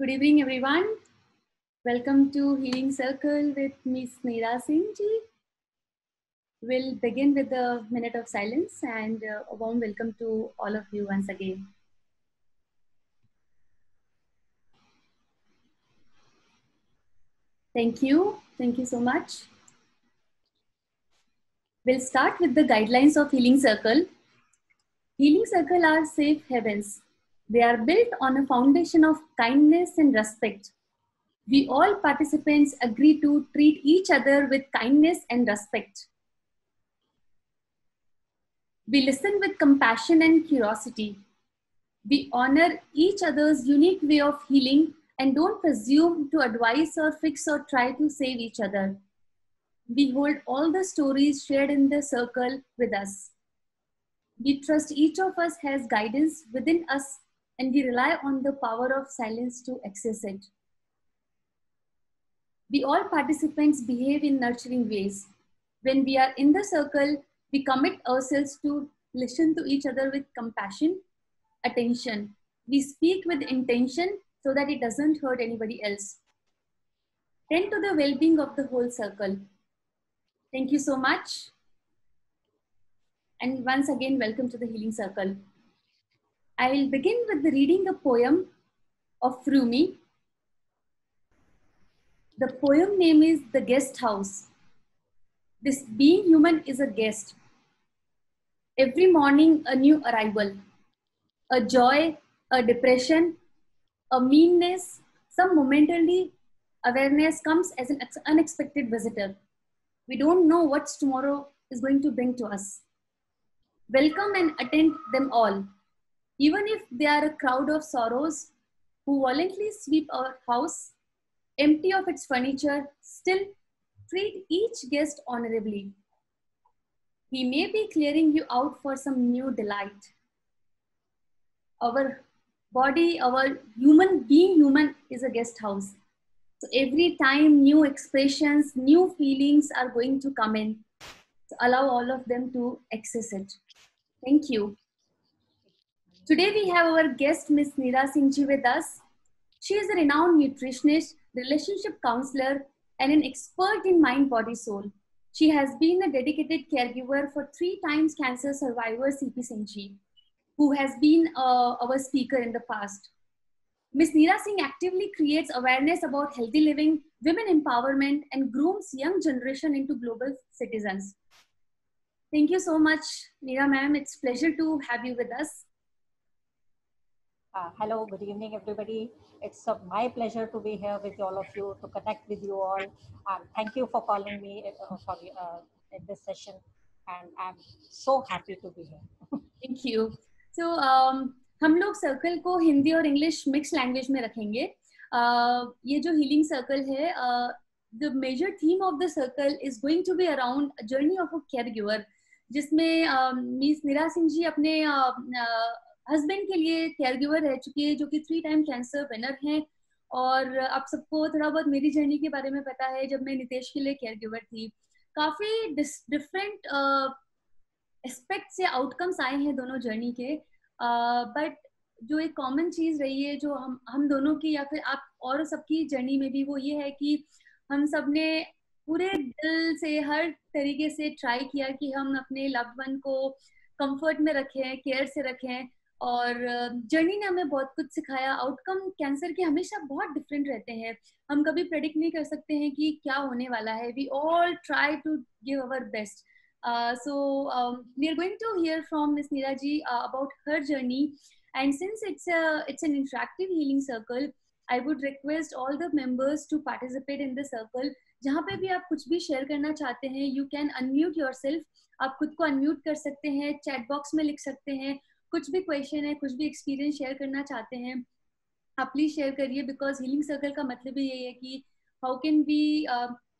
Good evening, everyone. Welcome to Healing Circle with Ms. Neera Singh ji. We'll begin with a minute of silence and a warm welcome to all of you once again. Thank you. Thank you so much. We'll start with the guidelines of Healing Circle. Healing Circle are safe havens. They are built on a foundation of kindness and respect. We all participants agree to treat each other with kindness and respect. We listen with compassion and curiosity. We honor each other's unique way of healing and don't presume to advise or fix or try to save each other. We hold all the stories shared in the circle with us. We trust each of us has guidance within us and we rely on the power of silence to access it. We all participants behave in nurturing ways. When we are in the circle, we commit ourselves to listen to each other with compassion, attention. We speak with intention so that it doesn't hurt anybody else. Tend to the well-being of the whole circle. Thank you so much. And once again, welcome to the Healing Circle. I will begin with the reading a poem of Rumi. The poem name is The Guest House. This being human is a guest. Every morning, a new arrival. A joy, a depression, a meanness, some momentary awareness comes as an unexpected visitor. We don't know what tomorrow is going to bring to us. Welcome and attend them all. Even if they are a crowd of sorrows who violently sweep our house, empty of its furniture, still treat each guest honorably. He may be clearing you out for some new delight. Our body, our being human is a guest house. So every time new expressions, new feelings are going to come in. So allow all of them to access it. Thank you. Today we have our guest, Ms. Neera Singh ji with us. She is a renowned nutritionist, relationship counselor, and an expert in mind, body, soul. She has been a dedicated caregiver for 3 times cancer survivor CP Singh ji, who has been our speaker in the past. Ms. Neera Singh actively creates awareness about healthy living, women empowerment, and grooms young generation into global citizens. Thank you so much, Neera ma'am. It's a pleasure to have you with us. Hello, good evening, everybody. It's my pleasure to be here with all of you, to connect with you all. Thank you for calling me in this session, and I'm so happy to be here. Thank you. So हम लोग circle को हिंदी और English mix language में रखेंगे. ये जो healing circle है, the major theme of the circle is going to be around a journey of a caregiver, जिसमें मिस नीरा सिंह जी अपने हस्बैंड के लिए केयरगिवर रह चुकी है, जो कि 3 टाइम कैंसर विनर हैं. और आप सबको थोड़ा बहुत मेरी जर्नी के बारे में पता है. जब मैं नितेश के लिए केयरगिवर थी, काफी डिफरेंट एस्पेक्ट से आउटकम्स आए हैं दोनों जर्नी के. बट जो एक कॉमन चीज रही है जो हम दोनों की या फिर आप और सबकी जर्नी में भी, वो ये है कि हम सब ने पूरे दिल से हर तरीके से ट्राई किया कि हम अपने लव्ड वन को कंफर्ट में रखें, केयर से रखें. और जर्नी ने हमें बहुत कुछ सिखाया. आउटकम कैंसर के हमेशा बहुत डिफरेंट रहते हैं. हम कभी प्रेडिक्ट नहीं कर सकते हैं कि क्या होने वाला है. We all try to give our best. So we are going to hear from Ms. Neera ji about her journey, and since it's an interactive healing circle, I would request all the members to participate in the circle. जहाँ पे भी आप कुछ भी share करना चाहते हैं, you can unmute yourself. आप खुद को unmute कर सकते हैं, chat box में लिख सकते हैं. कुछ भी क्वेश्चन है, कुछ भी एक्सपीरियंस शेयर करना चाहते हैं, आप प्लीज शेयर करिए. बिकॉज हीलिंग सर्कल का मतलब ही यही है कि how can we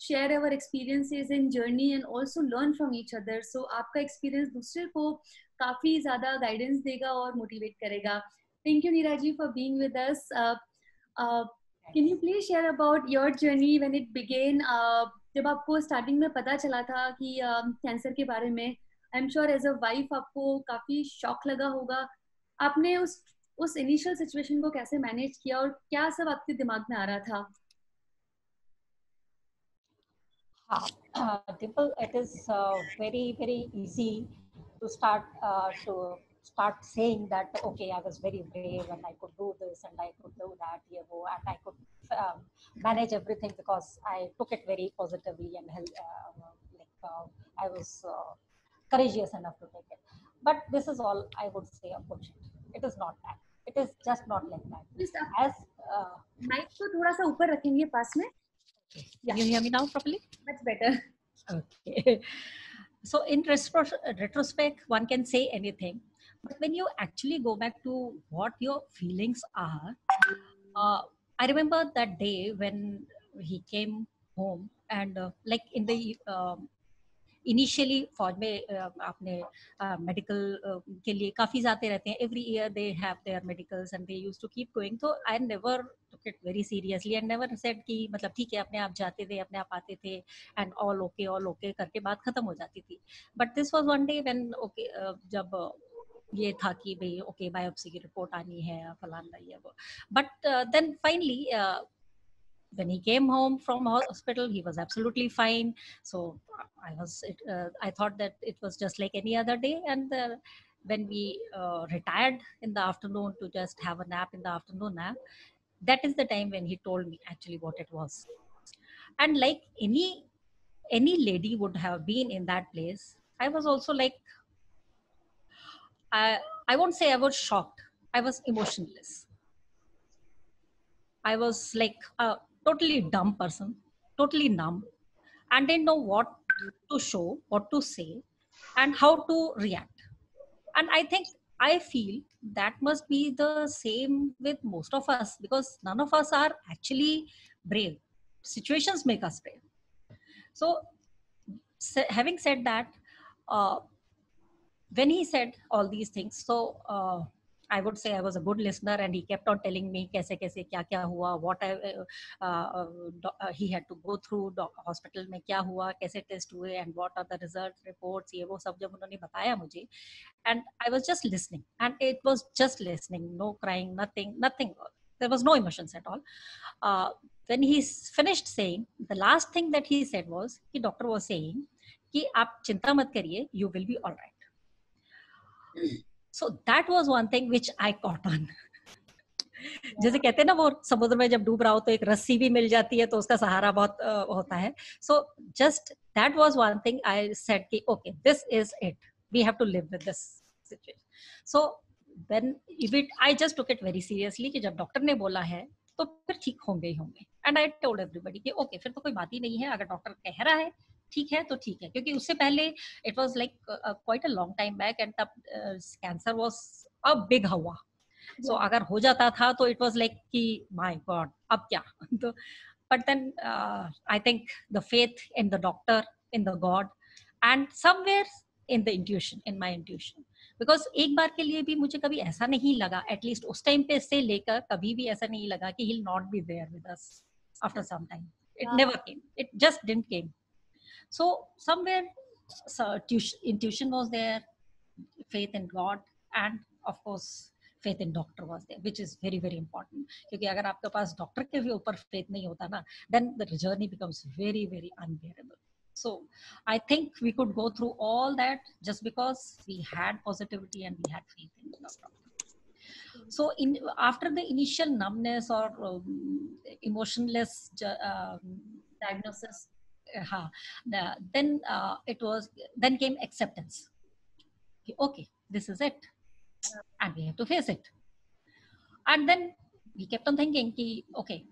share our experiences in journey and also learn from each other. So आपका एक्सपीरियंस दूसरे को काफी ज्यादा गाइडेंस देगा और मोटिवेट करेगा. Thank you Neera ji for being with us. Can you please share about your journey when it began. जब आपको स्टार्टिंग में पता चला था कि कैंसर के बारे में, I am sure as a wife आपको काफी शॉक लगा होगा. आपने उस उस इनिशियल सिचुएशन को कैसे मैनेज किया और क्या सब आपके दिमाग में आ रहा था? Dimple, it is very, very easy to start saying that, okay, I was very brave and I could do this and I could do that, and I could manage everything because I took it very positively and I was courageous enough to take it. But this is all I would say a bullshit. It is not that. It is just not like that. Please, आप As mic को थोड़ा सा ऊपर रखेंगे पास में. Can you hear me now properly? Much better. Okay. So in retrospect, one can say anything. But when you actually go back to what your feelings are, I remember that day when he came home and like in the initially फौज में आपने medical के लिए काफ़ी जाते रहते हैं. Every year they have their medicals and they used to keep going. तो I never took it very seriously and never said कि मतलब ठीक है अपने आप जाते थे अपने आप आते थे एंड ऑल ओके करके बात खत्म हो जाती थी. But this was one day when okay जब ये था कि भाई ओके बायोप्सी की रिपोर्ट आनी है फलाना ये वो. But then finally when he came home from hospital he was absolutely fine. So I thought that it was just like any other day. And when we retired in the afternoon to just have a nap in the afternoon nap, that is the time when he told me actually what it was. And like any lady would have been in that place, I was also like I won't say I was shocked, I was emotionless. I was like a totally dumb person, totally numb, and didn't know what to show, what to say, and how to react. And I think I feel that must be the same with most of us because none of us are actually brave. Situations make us brave. So, having said that, uh, when he said all these things, so I would say I was a good listener, and he kept on telling me kaise kya kya hua, what he had to go through hospital mein kya hua, kaise test hue, and what are the results, reports, ye wo sab jab unhone bataya mujhe, and I was just listening, and it was just listening, no crying, nothing. There was no emotions at all. When he finished saying, the last thing that he said was, the doctor was saying, कि आप चिंता मत करिए, you will be all right. So that was one thing which I caught on. जैसे कहते हैं ना वो समुद्र में जब डूब रहा हो तो एक रस्सी भी मिल जाती है तो उसका सहारा बहुत होता है. So just that was one thing I said कि okay, this is it, we have to live with this situation. So when I just took it very seriously कि जब डॉक्टर ने बोला है तो फिर ठीक होंगे ही होंगे. And I told everybody कि okay, फिर तो कोई बात ही नहीं है, अगर डॉक्टर कह रहा है ठीक है तो ठीक है. क्योंकि उससे पहले it was like quite a long time back and तब कैंसर वाज अ बिग हवा. सो अगर हो जाता था तो इट वाज लाइक कि माय गॉड अब क्या. तो but then I think the faith in the doctor, in the god, and somewhere in the intuition, in my intuition. Because एक बार के लिए भी मुझे कभी ऐसा नहीं लगा, एटलीस्ट उस टाइम पे से लेकर कभी भी ऐसा नहीं लगा कि he will not be there with us after some time. It never came, it just didn't came. So somewhere intuition was there, faith in God, and of course faith in doctor was there, which is very very important. क्योंकि अगर आपके पास doctor के भी ऊपर faith नहीं होता ना, then the journey becomes very very unbearable. So I think we could go through all that just because we had positivity and we had faith in the doctor. So after the initial numbness or emotionless diagnosis, then came acceptance. Okay, this is it, and we have to face it. And then we kept on thinking कि okay,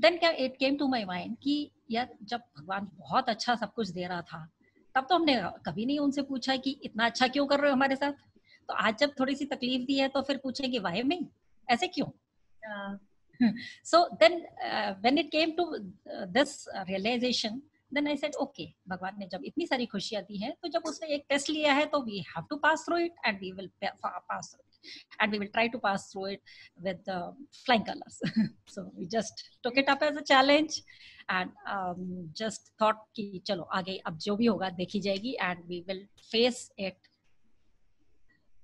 then it came to my mind कि यार जब भगवान बहुत अच्छा सब कुछ दे रहा था तब तो हमने कभी नहीं उनसे पूछा कि इतना अच्छा क्यों कर रहे हो हमारे साथ. तो आज जब थोड़ी सी तकलीफ दी है तो फिर पूछे कि वाई में ऐसे क्यों. So then when it came to this realization, then I said okay, भगवान ने जब इतनी सारी खुशियां दी हैं तो जब उसने एक टेस्ट लिया है तो we have to pass through it, and we will pass through it, and we will try to pass through it with flying colors. So we just took it up as a challenge and just thought कि चलो आगे अब जो भी होगा देखी जाएगी, and we will face it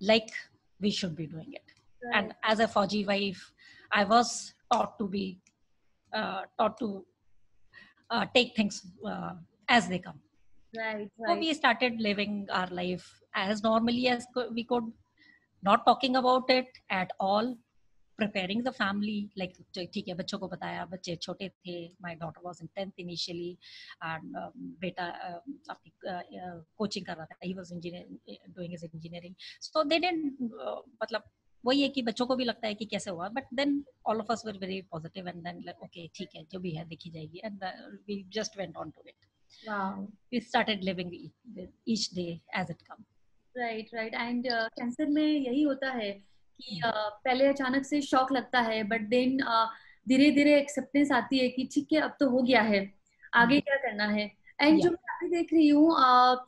like we should be doing it. And as a Fauji wife, I was taught to take things as they come. Right, So right. we started living our life as normally as we could, not talking about it at all, preparing the family. Like, ठीक है, बच्चों को बताया, बच्चे छोटे थे, my daughter was in 10th initially, and बेटा अपनी coaching कर रहा था, he was doing his engineering. So they didn't मतलब वही है कि बच्चों को भी लगता है कि कैसे हुआ, but then all of us were very positive, and then like, okay, ठीक है, जो भी है देखी जाएगी, and we just went on to it. Wow. We started living each day as it comes. Right right and cancer में यही होता है कि पहले अचानक से शॉक लगता है, बट देन धीरे धीरे एक्सेप्टेंस आती है कि ठीक है, अब तो हो गया है, आगे क्या करना है. एंड जो मैं अभी देख रही हूँ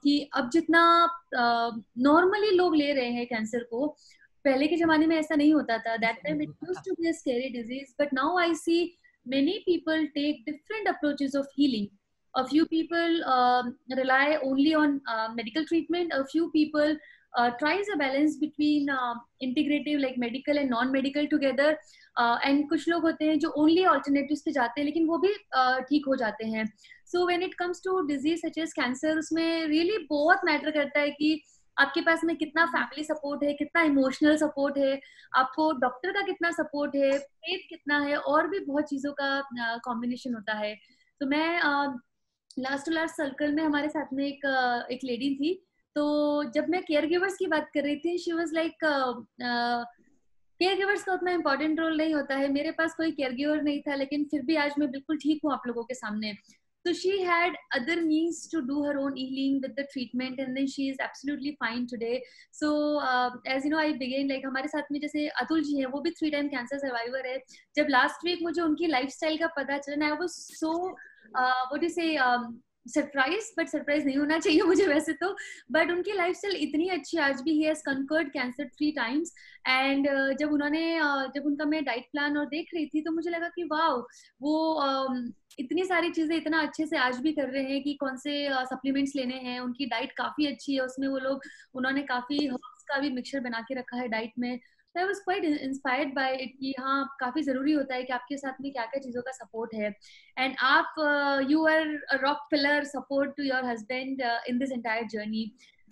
कि अब जितना नॉर्मली लोग ले रहे हैं कैंसर को, पहले के जमाने में ऐसा नहीं होता था. That time it used to be a scary disease, but now I see many people take different approaches of healing. A few people rely only on medical treatment. A few people tries a balance between integrative like medical and non-medical together. And कुछ लोग होते हैं जो only alternatives पे जाते हैं, लेकिन वो भी ठीक हो जाते हैं. So when it comes to disease such as cancer, उसमें really बहुत matter करता है कि आपके पास में कितना फैमिली सपोर्ट है, कितना इमोशनल सपोर्ट है, आपको डॉक्टर का कितना सपोर्ट है, फेथ कितना है, और भी बहुत चीजों का कॉम्बिनेशन होता है. तो मैं लास्ट टू लास्ट सर्कल में हमारे साथ में एक लेडी थी, तो जब मैं केयर गिवर्स की बात कर रही थी, she was like care givers का उतना इंपॉर्टेंट रोल नहीं होता है, मेरे पास कोई केयर गिवर नहीं था, लेकिन फिर भी आज मैं बिल्कुल ठीक हूँ आप लोगों के सामने. So she had other means to do her own healing with the treatment, and then she is absolutely fine today. So as you know, I began like हमारे साथ में जैसे अतुल जी हैं, वो भी 3 टाइम कैंसर सर्वाइवर है. जब लास्ट वीक मुझे उनकी लाइफस्टाइल का पता चला, I was so what do you say surprise, but surprise नहीं होना चाहिए मुझे वैसे तो, बट उनकी लाइफस्टाइल इतनी अच्छी, आज भी he has conquered cancer 3 times. And जब उनका मैं डाइट प्लान और देख रही थी, तो मुझे लगा कि वाओ, वो इतनी सारी चीजें इतना अच्छे से आज भी कर रहे हैं कि कौन से सप्लीमेंट्स लेने हैं. उनकी डाइट काफी अच्छी है, उसमें उन्होंने काफी हर्ब्स का भी मिक्सचर बना के रखा है डाइट में. So I was quite inspired by it कि हाँ, काफी जरूरी होता है कि आपके साथ में क्या क्या चीजों का सपोर्ट है. एंड आप you are a rock pillar support to your husband in this entire journey.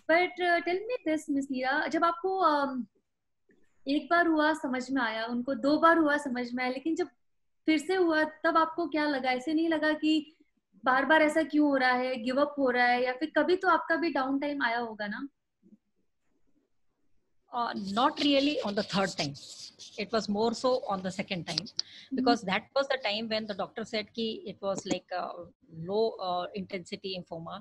But tell me this, Miss Neera, जब आपको एक बार हुआ समझ में आया, उनको 2 बार हुआ समझ में आया, लेकिन जब फिर से हुआ तब आपको क्या लगा? ऐसे नहीं लगा कि बार बार ऐसा क्यों हो रहा है, गिव अप हो रहा है, या फिर कभी तो आपका भी डाउन टाइम आया होगा ना? Not really on the 3rd time. It was more so on the 2nd time, because that was the time when the doctor said ki it was like a low intensity lymphoma.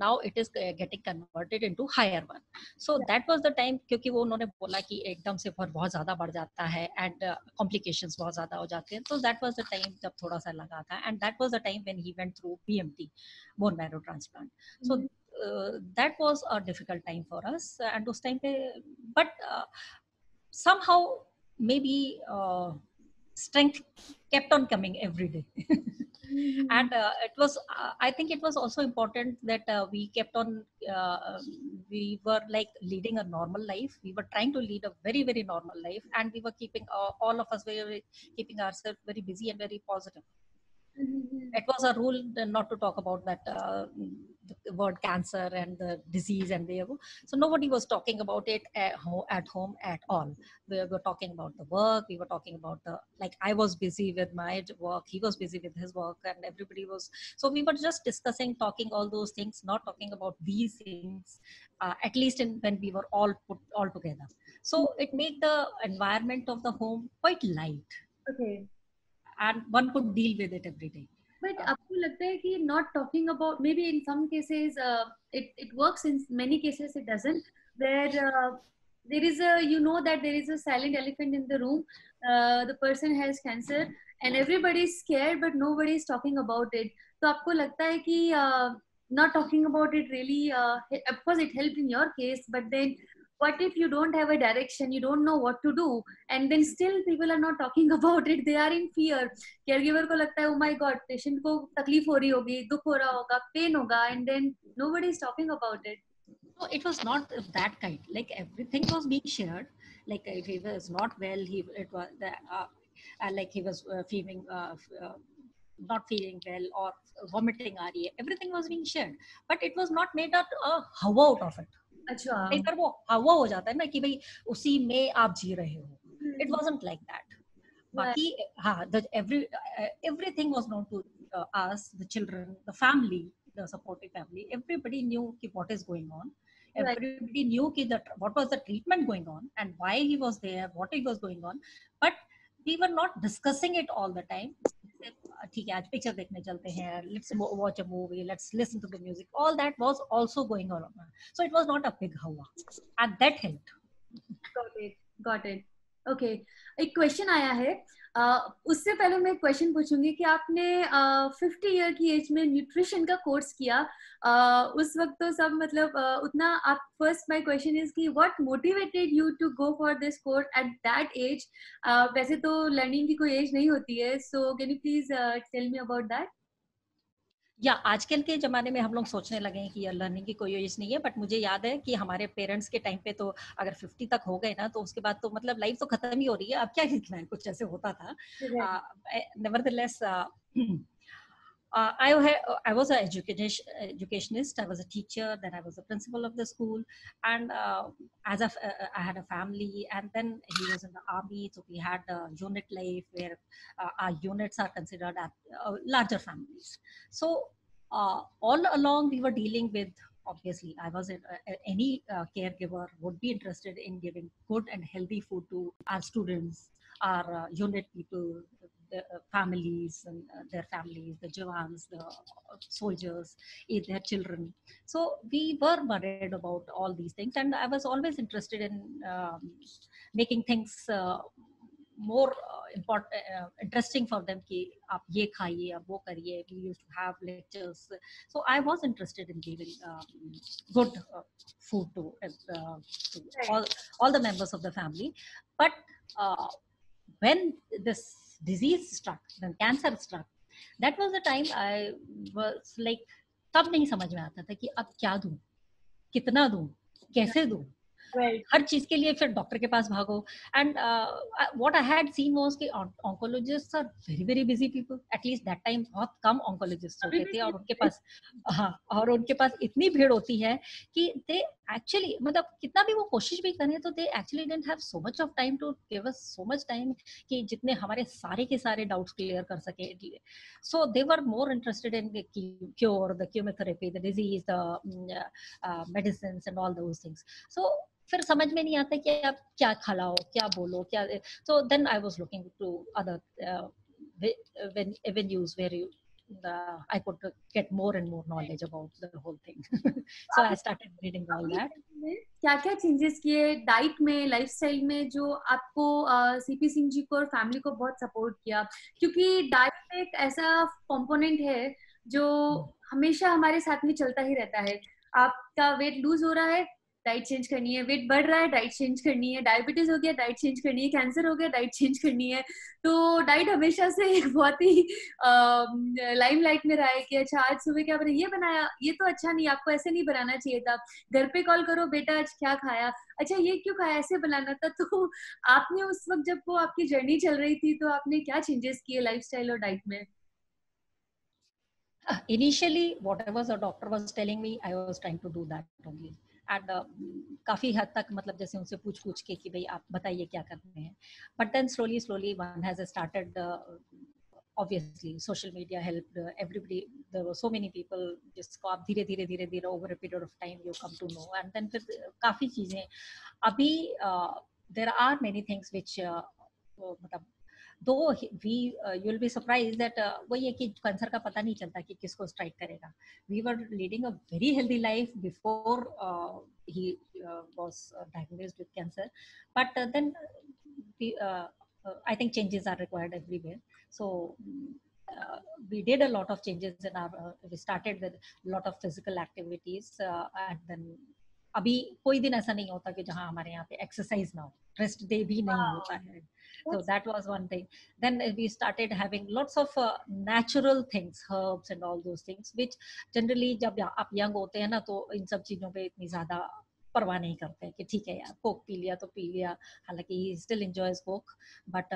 Now it is getting converted into higher one. So that was the time, क्योंकि वो उन्होंने बोला कि एकदम से बहुत ज़्यादा बढ़ जाता है and complications बहुत ज़्यादा हो जाते हैं. So that was the time जब थोड़ा सा लगा था, and that was the time when he went through BMT, bone marrow transplant. So that was a difficult time for us, and उस time पे, but somehow maybe strength kept on coming every day. And it was I think it was also important that we kept on we were like leading a normal life. We were trying to lead a very, very normal life, and we were keeping all of us keeping ourselves very busy and very positive. It was a rule not to talk about that the word cancer and the disease, and so nobody was talking about it at home at all. We were talking about the work, we were talking about like I was busy with my work, he was busy with his work, and everybody was, so we were just discussing, talking all those things, not talking about these things, at least when we were all put all together. So it made the environment of the home quite light. Okay. And one could deal with it every day. But आपको लगता है कि not talking about, maybe in some cases it works, in many cases it doesn't, where there is that there is a silent elephant in the room. The person has cancer and everybody is scared, but nobody is talking about it. तो आपको लगता है कि not talking about it really, of course it helped in your case, but then what if you don't have a direction, you don't know what to do, and then still people are not talking about it, they are in fear. Caregiver को लगता है, oh my god, patient को तकलीफ हो रही होगी, दुख हो रहा होगा, pain होगा, and then nobody is talking about it. No, it was not that kind. Like everything was being shared. like if he was not well, it was like he was feeling not feeling well or vomiting आ रही है, everything was being shared, but it was not made out a हवा out of it. अच्छा. कई बार वो हवा हो जाता है ना कि भाई उसी में आप जी रहे हो. It wasn't like that. बाकी हाँ, everything was known to us, the children, the family, the supportive family. Everybody knew ki what is going on. Everybody knew ki what was the treatment going on and why he was there, what he was going on. But we were not discussing it all the time. ठीक है, आज picture देखने चलते हैं, let's watch a movie, let's listen to the music. All that was also going on. So it was not a big hawa, and that helped. Got it. Okay. एक question आया है. उससे पहले मैं क्वेश्चन पूछूंगी कि आपने 50 ईयर की एज में न्यूट्रिशन का कोर्स किया. उस वक्त तो सब मतलब उतना आप फर्स्ट माय क्वेश्चन इज कि what motivated you to go for this course at that age. वैसे तो लर्निंग की कोई एज नहीं होती है, so can you please tell me about that. या आजकल के ज़माने में हम लोग सोचने लगे हैं कि यार लर्निंग की कोई एज नहीं है, बट मुझे याद है कि हमारे पेरेंट्स के टाइम पे तो अगर 50 तक हो गए ना तो उसके बाद तो मतलब लाइफ तो खत्म ही हो रही है, अब क्या सीखना है, कुछ ऐसे होता था. Nevertheless I was an educationist. I was a teacher. Then I was a principal of the school, and I had a family. And then he was in the army, so we had a unit life where our units are considered larger families. So all along we were dealing with. Obviously, I was any caregiver would be interested in giving good and healthy food to our students, our unit people, the families and their families, the jawans, the soldiers, their children. So we were worried about all these things, and I was always interested in making things more interesting for them कि आप ये खाइए, आप वो करिए. We used to have lectures, so I was interested in giving good food to all the members of the family. But when this disease struck, when cancer struck, that was the time I was like, तब नहीं समझ में आता था कि अब क्या दूं, कितना दूं, कैसे दूं. हर चीज के लिए फिर डॉक्टर के पास भागो. And what I had seen was कि oncologists are very very busy people. At least that time बहुत कम ऑन्कोलॉजिस्ट होते थे, और उनके पास और उनके पास इतनी भीड़ होती है कि दे एक्चुअली मतलब कितना भी वो कोशिश भी करें तो they actually didn't have so much of time to give us so much time कि जितने हमारे सारे के सारे डाउट्स क्लियर कर सके. So they were more interested in cure, the chemotherapy, the disease, the medicines and all those things. So फिर समझ में नहीं आता कि आप क्या खिलाओ, क्या बोलो, क्या. So then I was looking to other avenues where I could get more and more knowledge about the whole thing. So I started reading all that. क्या क्या चेंजेस किए डाइट में, लाइफस्टाइल में, जो आपको सीपी सिंह जी को और फैमिली को बहुत सपोर्ट किया? क्योंकि डाइट एक ऐसा कंपोनेंट है जो हमेशा हमारे साथ में चलता ही रहता है. आपका वेट लूज हो रहा है, डाइट चेंज करनी है. वेट बढ़ रहा है, डाइट चेंज करनी है. डायबिटीज हो गया, डाइट चेंज करनी है. कैंसर हो गया, डाइट चेंज करनी है. तो डाइट हमेशा से एक बहुत ही लाइमलाइट में रहा है कि अच्छा आज सुबह क्या बना, ये बनाया, ये तो अच्छा नहीं, आपको ऐसे नहीं बनाना चाहिए था. घर पे कॉल करो, बेटा आज क्या खाया, अच्छा ये क्यों खाया, ऐसे बनाना था. तो आपने उस वक्त जब वो आपकी जर्नी चल रही थी तो आपने क्या चेंजेस किए लाइफस्टाइल और डाइट में? Initially, whatever the doctor was telling me, I was trying to do that only. And काफ़ी हद तक मतलब जैसे उनसे पूछ के कि भाई आप बताइए क्या करते हैं. But then slowly one has started. Obviously social media helped everybody. There were so many people जिसको आप धीरे धीरे over a period of time you come to know. And then फिर काफ़ी चीज़ें अभी there are many things which मतलब though you'll be surprised that वही है कि कैंसर का पता नहीं चलता कि किसको स्ट्राइक करेगा. We were leading a very healthy life before he was diagnosed with cancer, but then I think changes are required everywhere. So we did a lot of changes in our we started with a lot of physical activities, and then अभी कोई दिन ऐसा नहीं होता कि जहाँ हमारे यहाँ पे एक्सरसाइज ना हो, रेस्ट डे भी नहीं होता है. So that was one thing. Then we started having lots of natural things, herbs and all those things, which generally जब आप young होते हैं ना तो इन सब चीजों पे इतनी ज्यादा परवाह नहीं करते कि ठीक है यार कोक पी लिया तो पी लिया, हालांकि he still enjoys Coke, but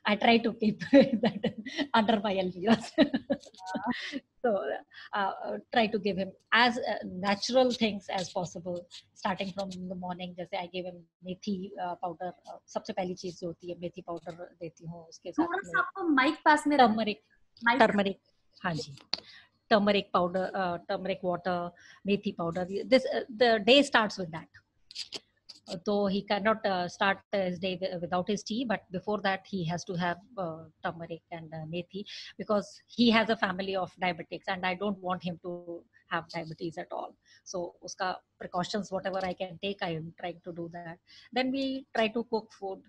I try to keep that under my alveolus. So try to give him as natural things as possible, starting from the morning. जैसे I gave him methi powder, सबसे पहली चीज जो होती है मेथी powder देती हूँ, उसके साथ थोड़ा सा में आपको माइक पास में टर्मरिक, माइक। टर्मरिक, हाँ जी, turmeric powder, turmeric water, methi powder. This the day starts with that. Though he cannot start his day without his tea, but before that he has to have turmeric and methi, because he has a family of diabetics and I don't want him to have diabetes at all. So uska precautions whatever I can take, I am trying to do that. Then we try to cook food,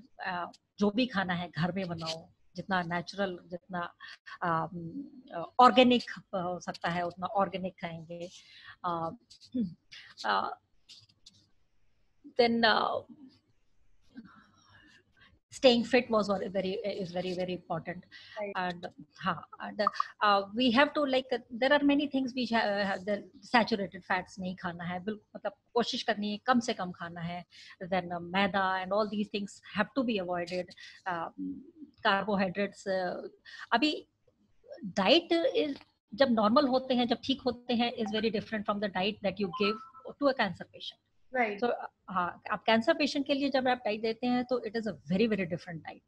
जो भी खाना है घर में बनाओ, जितना natural, जितना organic हो सकता है उतना ऑर्गेनिक खाएंगे. Then staying fit was very important. Right. And we have to like there are many things which have the saturated fats nahi khana hai, matlab koshish karni hai kam se kam khana hai. Then maida and all these things have to be avoided. Carbohydrates, abhi diet is जब normal होते हैं, जब ठीक होते हैं, is very different from the diet that you give to a cancer patient. Right. So हाँ, आप cancer patient के लिए जब आप डाइट देते हैं तो it is a very very different diet.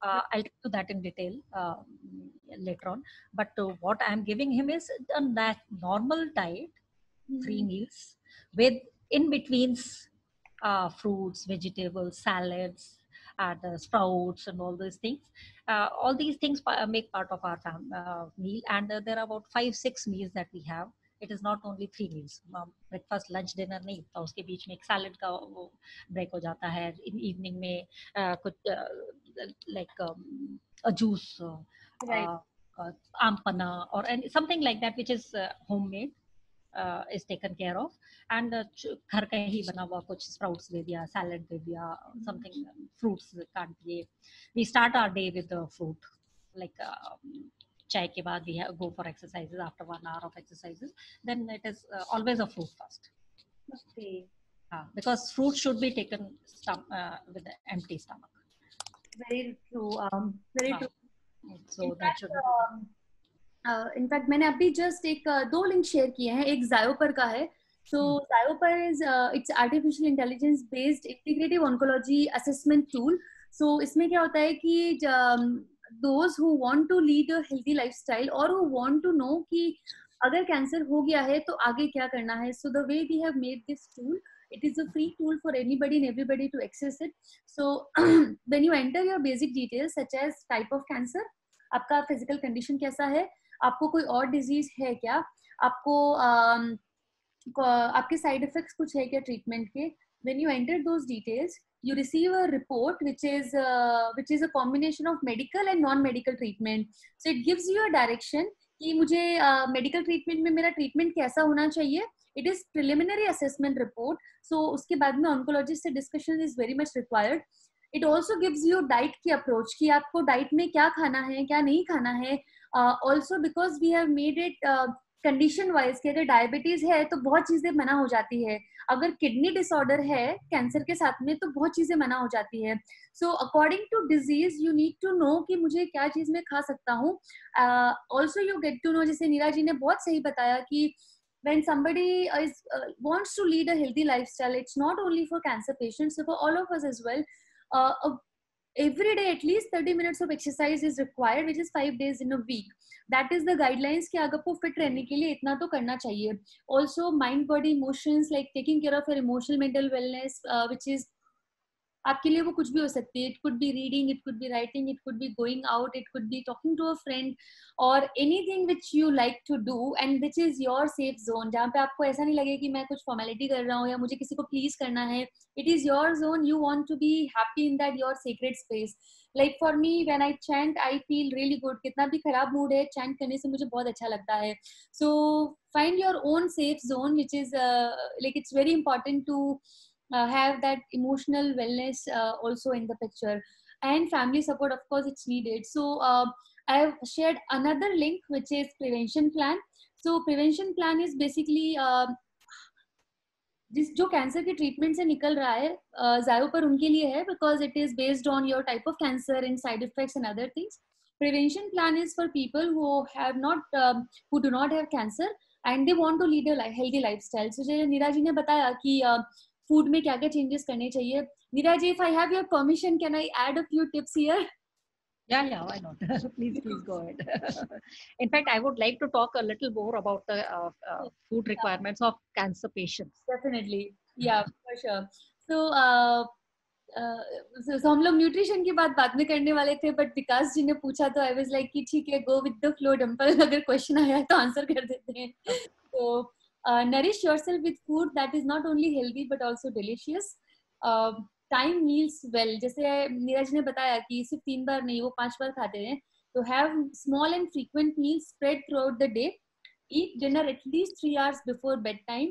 I'll get to that in detail later on, but what I'm giving him is a normal diet, 3 meals with in betweens fruits, vegetables, salads, and sprouts and all these things. All these things make part of our meal, and there are about 5-6 meals that we have. It is not only 3 meals. Breakfast lunch dinner नहीं होता, उसके बीच में एक salad का वो break हो जाता है. इन इवनिंग में कुछ लाइक जूस, आम पन्ना और something like that which is homemade is taken care of. And घर का ही बना हुआ कुछ sprouts दे दिया, salad दे दिया, something fruits काट दिए. We start our day with the fruit, like चाय के बाद we go for exercises. After 1 hour of exercises, then it is always a fruit first. Okay. Because fruit should be taken with an empty stomach. Very true. Very true. So that should be. In fact मैंने अभी just एक 2 link share किए हैं. एक जायोपर का है. So Zyoper is it's artificial intelligence based integrative oncology assessment tool. So इसमें क्या होता है कि those who want to lead a healthy lifestyle or who want to know कि अगर कैंसर हो गया है तो आगे क्या करना है. So the way we have made this tool, it is a free tool for anybody and everybody to access it. So when you enter your basic details such as type of cancer, आपका physical condition कैसा है, आपको कोई और disease है क्या, आपको आपके साइड इफेक्ट्स कुछ है क्या ट्रीटमेंट के. When you enter those details you receive a report which is a combination of medical and non medical treatment. So it gives you a direction कि मुझे medical treatment में मेरा treatment कैसा होना चाहिए. It is preliminary assessment report. So उसके बाद में oncologist से discussion is very much required. It also gives you diet की approach कि आपको diet में क्या खाना है, क्या नहीं खाना है. Also because we have made it condition wise कि अगर डायबिटीज है तो बहुत चीजें मना हो जाती है, अगर किडनी डिसऑर्डर है कैंसर के साथ में तो बहुत चीजें मना हो जाती है. So according to disease you need to know कि मुझे क्या चीज मैं खा सकता हूँ. Also you get to know, जैसे नीरा जी ने बहुत सही बताया कि when somebody wants to lead a healthy lifestyle, it's not only for cancer patients, so for all of us as well. Every day at least 30 minutes of exercise is required, which is 5 days in a week. That is the guidelines कि अगर आपको fit रहने के लिए इतना तो करना चाहिए. Also mind body emotions, like taking care of your emotional mental wellness, which is आपके लिए वो कुछ भी हो सकती है. It could be reading, it could be writing, it could be going out, it could be talking to a friend, or anything which you like to do and which is your safe zone, जहाँ पे आपको ऐसा नहीं लगे कि मैं कुछ formality कर रहा हूँ या मुझे किसी को please करना है. It is your zone. You want to be happy in that your sacred space. Like for me, when I chant, I feel really good. कितना भी खराब mood है, chant करने से मुझे बहुत अच्छा लगता है. So find your own safe zone, which is like it's very important to have that emotional wellness also in the picture, and family support, of course, it's needed. So I have shared another link which is prevention plan. So prevention plan is basically जो cancer के treatment से निकल रहा है जायो पर उनके लिए है, because it is based on your type of cancer and side effects and other things. Prevention plan is for people who have not who do not have cancer and they want to lead a healthy lifestyle. So जैसे नीरा जी ने बताया कि food में क्या क्या changes करने चाहिए. नीरा जी, if I have your permission, can I add a few tips here? Yeah, why not? Please go ahead. In fact, I would like to talk a little more about the food requirements of cancer patients. Definitely, yeah, for sure. So so हम लोग nutrition की बात बाद में करने वाले थे, but विकास जी ने पूछा तो आई वाज लाइक कि ठीक है, go with the flow Dimple, अगर क्वेश्चन आया तो आंसर कर देते हैं. तो nourish yourself with food that is not only healthy but also delicious. Time meals well, जैसे नीरज ने बताया कि सिर्फ 3 बार नहीं, वो 5 बार खाते हैं. तो have small and frequent meals spread through out the day. Eat dinner at least 3 hours before bedtime.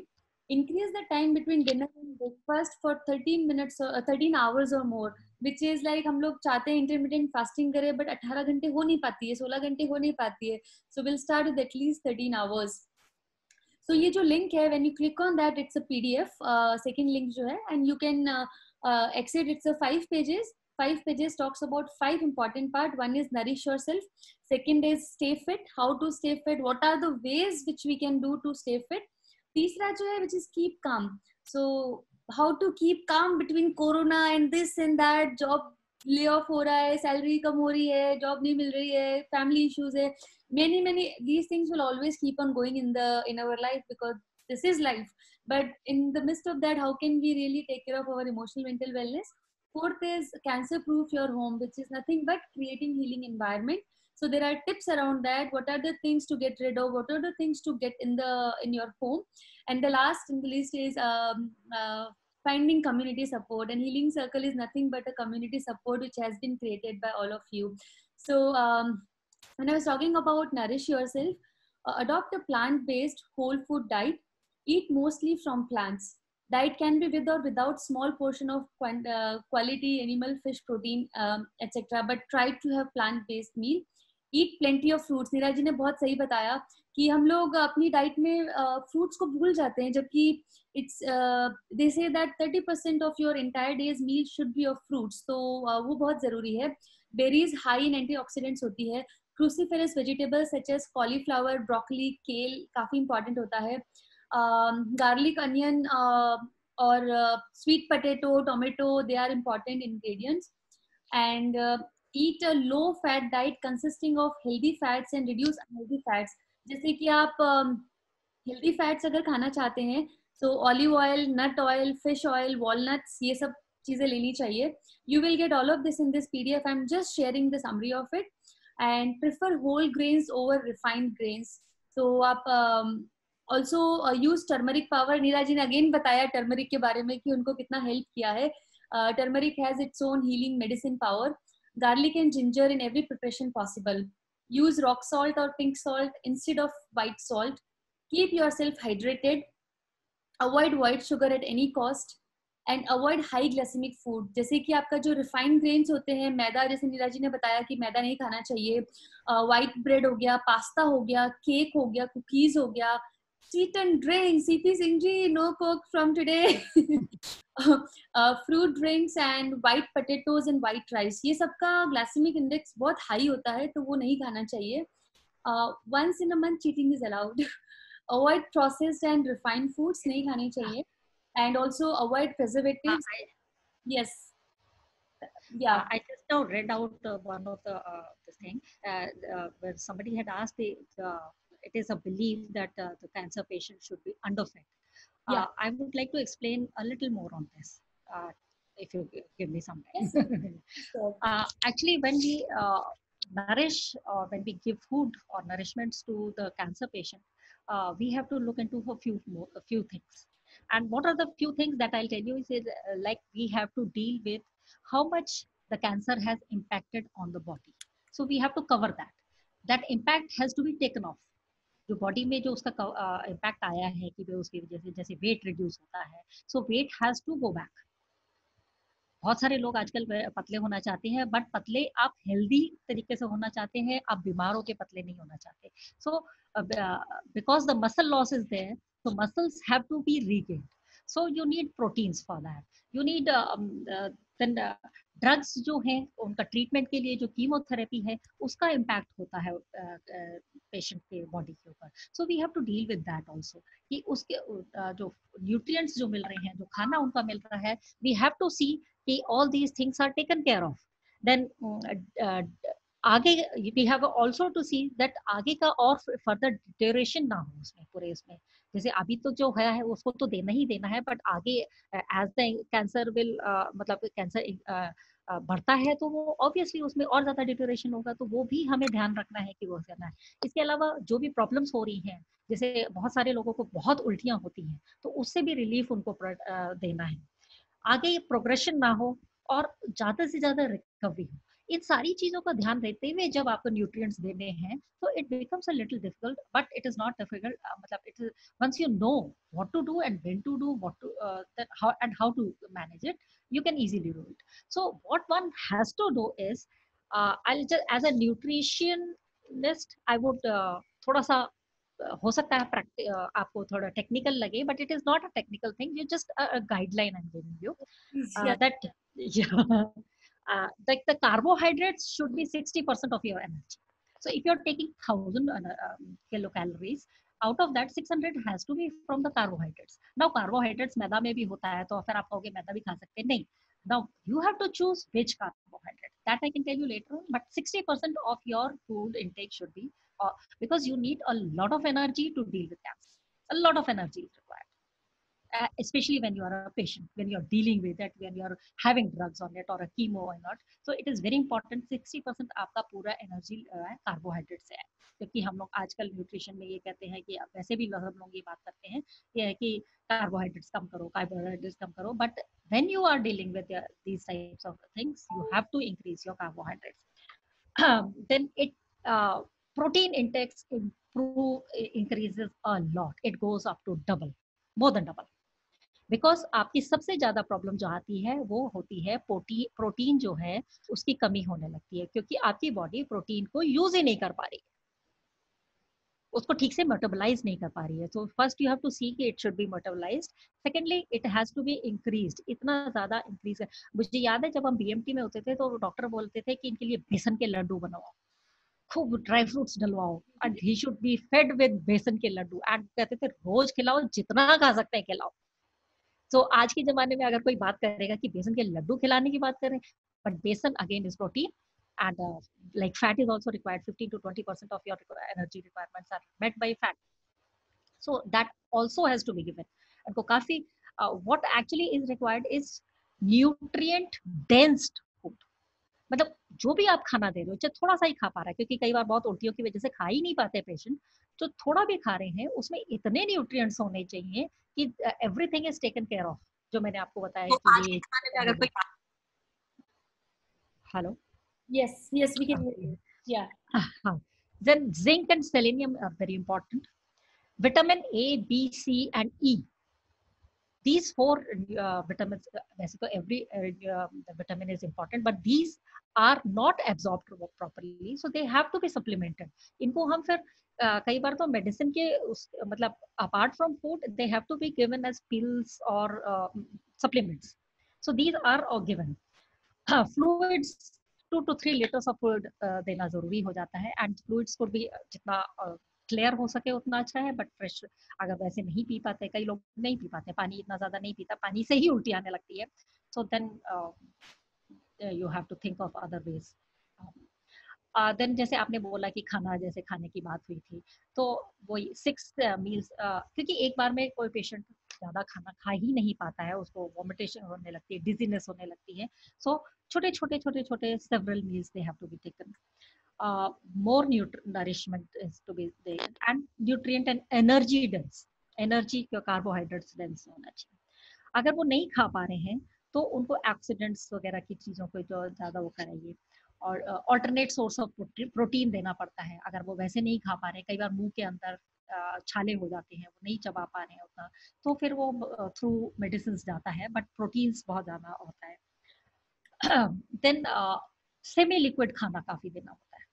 Increase the time between dinner and breakfast for 13 minutes or 13 hours or more, which is like हम लोग चाहते हैं intermittent fasting करें, but 18 घंटे हो नहीं पाती है, 16 घंटे हो नहीं पाती है. So we'll start with at least 13 hours. So ये जो link है, when you click on that, it's a PDF. Second link जो है, and you can exit. It's a 5 pages. 5 pages talks about 5 important part. One is nourish yourself. Second is stay fit. How to stay fit? What are the ways which we can do to stay fit? तीसरा जो है, which is keep calm. So how to keep calm between corona and this and that. Job lay off हो रहा है, salary कम हो रही है, job नहीं मिल रही है, फैमिली इश्यूज है, many these things will always keep on going in our life, because this is life. But in the midst of that, how can we really take care of our emotional mental wellness? Fourth is cancer proof your home, which is nothing but creating healing environment. So there are tips around that. What are the things to get rid of? What are the things to get in your home? And the last in the list is finding community support. And Healing Circle is nothing but a community support which has been created by all of you. So when I was talking about nourish yourself, adopt a plant-based whole food diet. Eat mostly from plants. Diet can be with or without small portion of quality animal, fish, protein, etc. But try to have plant-based meal. Eat plenty of fruits. Neeraj ji ने बहुत सही बताया कि हम लोग अपनी diet में fruits को भूल जाते हैं, जबकि it's they say that 30% of your entire day's meal should be of fruits. तो वो बहुत जरूरी है. Berries high in antioxidants होती है. Cruciferous vegetables such as cauliflower, broccoli, kale काफी important होता है. Garlic, onion और sweet potato, tomato, they are important ingredients. And eat a low fat diet consisting of healthy fats and reduce unhealthy fats. जैसे कि आप healthy fats अगर खाना चाहते हैं, so olive oil, nut oil, fish oil, walnuts, ये सब चीजें लेनी चाहिए. You will get all of this in this PDF. I'm just sharing the summary of it. And prefer whole grains over refined grains. So आप also use turmeric power. नीरा जी ने again बताया turmeric के बारे में कि उनको कितना help किया है. Turmeric has its own healing medicine power. Garlic and ginger in every preparation possible. Use rock salt or pink salt instead of white salt. Keep yourself hydrated. Avoid white sugar at any cost. And avoid high glycaemic food. जैसे कि आपका जो refined grains होते हैं, मैदा, जैसे नीरज जी ने बताया कि मैदा नहीं खाना चाहिए. व्हाइट ब्रेड हो गया, पास्ता हो गया, केक हो गया, कुकीज हो गया, sweet and drinks, CP Singh ji, no Coke from today, fruit drinks and white potatoes and white rice, ये सबका ग्लाइसेमिक इंडेक्स बहुत हाई होता है, तो वो नहीं खाना चाहिए. Once in a month cheating is allowed. Avoid processed and refined foods, नहीं खाने चाहिए. And also avoid preservatives. Yes. Yeah. I just now read out one of the this thing where somebody had asked it is a belief that the cancer patient should be underfed. Yeah. I would like to explain a little more on this, if you give me some time. Yes. Sure. Actually, when we nourish or when we give food or nourishments to the cancer patient, we have to look into a few things. And what are the few things that I'll tell you is like we have to deal with how much the cancer has impacted on the body. So we have to cover that. That impact has to be taken off. जो body में जो उसका impact आया है कि उसकी वजह से जैसे वेट रिड्यूस होता है, so weight has to go back. बहुत सारे लोग आजकल पतले होना चाहते हैं, बट पतले आप हेल्दी तरीके से होना चाहते हैं, आप बीमार होकर पतले नहीं होना चाहते. So because the muscle loss is there, so muscles have to be regained. So you need proteins for that. You need then drugs जो है उनका ट्रीटमेंट के लिए जो कीमोथेरेपी है उसका इम्पैक्ट होता है पेशेंट के बॉडी के ऊपर. So we have to deal with that also कि उसके जो न्यूट्रिएंट्स जो मिल रहे हैं, जो खाना उनका मिल रहा है, वी हैव टू सी कि all these things are taken care of. Then आगे we have also to see that आगे का और फर्दर डिटेरियोरेशन ना हो उसमें पूरे इसमें. जैसे अभी तो जो है उसको तो देना ही देना है, बट आगे एज द कैंसर विल मतलब कैंसर बढ़ता है तो वो ऑब्वियसली उसमें और ज्यादा डिटेरियोरेशन होगा, तो वो भी हमें ध्यान रखना है कि वो करना है. इसके अलावा जो भी प्रॉब्लम्स हो रही हैं, जैसे बहुत सारे लोगों को बहुत उल्टियां होती हैं, तो उससे भी रिलीफ उनको देना है, आगे प्रोग्रेशन ना हो और ज्यादा से ज्यादा रिकवरी हो. इन सारी चीजों का ध्यान रखते हुए जब आपको न्यूट्रिएंट्स देने हैं तो it becomes a little difficult, but it is not difficult. मतलब it is once you know what to do and when to do what to how and how to manage it, you can easily do it. So what one has to do is I'll just as a nutritionist I would थोड़ा सा हो सकता है आपको थोड़ा technical लगे, but it is not a technical thing, you just a guideline I'm giving you. Yeah. That yeah, like the carbohydrates should be 60% of your energy. So if you're taking 1000 kilocalories, out of that 600 has to be from the carbohydrates. Now carbohydrates मैदा में भी होता है, तो फिर आप कहोगे मैदा भी खा सकते हैं, नहीं. Now you have to choose which carbohydrate, that I can tell you later on, but 60% of your food intake should be because you need a lot of energy to deal with cancer. A lot of energy is required. Especially when you are a patient, when you're dealing with it, when you're having drugs on it or a chemo or not. So it is very important. 60% आपका पूरा energy carbohydrate से है, क्योंकि हम लोग आजकल nutrition में ये कहते हैं कि वैसे भी हम लोग ये बात करते हैं ये है कि कार्बोहाइड्रेट्स कम करो, कार्बोहाइड्रेट्स कम करो, but when you are dealing with these types of things, you have to increase your carbohydrates. Then it protein intakes increases a lot. It goes up to double, more than double. Because आपकी सबसे ज्यादा problem जो आती है वो होती है protein जो है उसकी कमी होने लगती है, क्योंकि आपकी बॉडी प्रोटीन को यूज ही नहीं कर पा रही है, उसको ठीक से मेटाबोलाइज नहीं कर पा रही है. So first you have to see कि it should be metabolised. Secondly it has to be increased, इतना ज्यादा इंक्रीज है. मुझे याद है जब हम बीएमटी में होते थे तो डॉक्टर बोलते थे कि इनके लिए बेसन के लड्डू बनवाओ, खूब ड्राई फ्रूट्स डलवाओ, and he should be fed with besan के लड्डू, एंड कहते थे रोज खिलाओ, जितना खा सकते हैं खिलाओ. So आज के जमाने में अगर कोई बात करेगा कि बेसन के लड्डू खिलाने की बात करें, but बेसन again is protein, and like fat is also required. 15 to 20% of your energy requirements are met by fat. So that also has to be given. इनको काफी what actually is required is nutrient dense food. मतलब जो भी आप खाना दे रहे हो चाहे थोड़ा सा ही खा पा रहा है, क्योंकि कई बार बहुत उल्टियों की वजह से खा ही नहीं पाते पेशेंट, तो थोड़ा भी खा रहे हैं उसमें इतने न्यूट्रिएंट्स होने चाहिए कि everything is taken care of. जो मैंने आपको बताया तो आज कि के ये जमाने में अगर कोई hello yes we can hear you. Yeah. हाँ, then zinc and selenium are very important. Vitamin A, B, C and E, these four vitamins, basically every the vitamin is important, but these are not absorbed properly, so they have to be supplemented. इनको हम फिर कई बार तो medicine के मतलब apart from food they have to be given as pills or supplements. So these are all given. Fluids 2 to 3 liters of fluid देना जरूरी हो जाता है, and fluids को भी जितना क्लियर हो सके उतना अच्छा है, बट फ्रेश अगर वैसे नहीं पी पाते, कई लोग नहीं पी पाते, पानी इतना ज्यादा नहीं पीता, पानी से ही उल्टी आने लगती है. So then you have to think of other ways. Then जैसे आपने बोला कि खाना, जैसे खाने की बात हुई थी, तो वही 6 मील्स, क्योंकि एक बार में कोई पेशेंट ज्यादा खाना खा ही नहीं पाता है, उसको वोमिटेशन होने लगती है, डिजीनेस होने लगती है. सो छोटे छोटे छोटे छोटे several meals they have to be taken. More nourishment is to be there, and nutrient and energy dense, energy carbohydrates dense होना चाहिए. अगर वो नहीं खा पा रहे हैं तो उनको एक्सीडेंट्स वगैरह की चीज़ों को जो ज़्यादा वो कराइए, और ऑल्टरनेट सोर्स ऑफ प्रोटीन देना पड़ता है. अगर वो वैसे नहीं खा पा रहे, कई बार मुंह के अंदर छाले हो जाते हैं, वो नहीं चबा पा रहे हैं उतना, तो फिर वो थ्रू मेडिसिन जाता है, बट प्रोटीन्स बहुत ज़्यादा होता है. देन सेमी लिक्विड खाना काफ़ी देना होता है.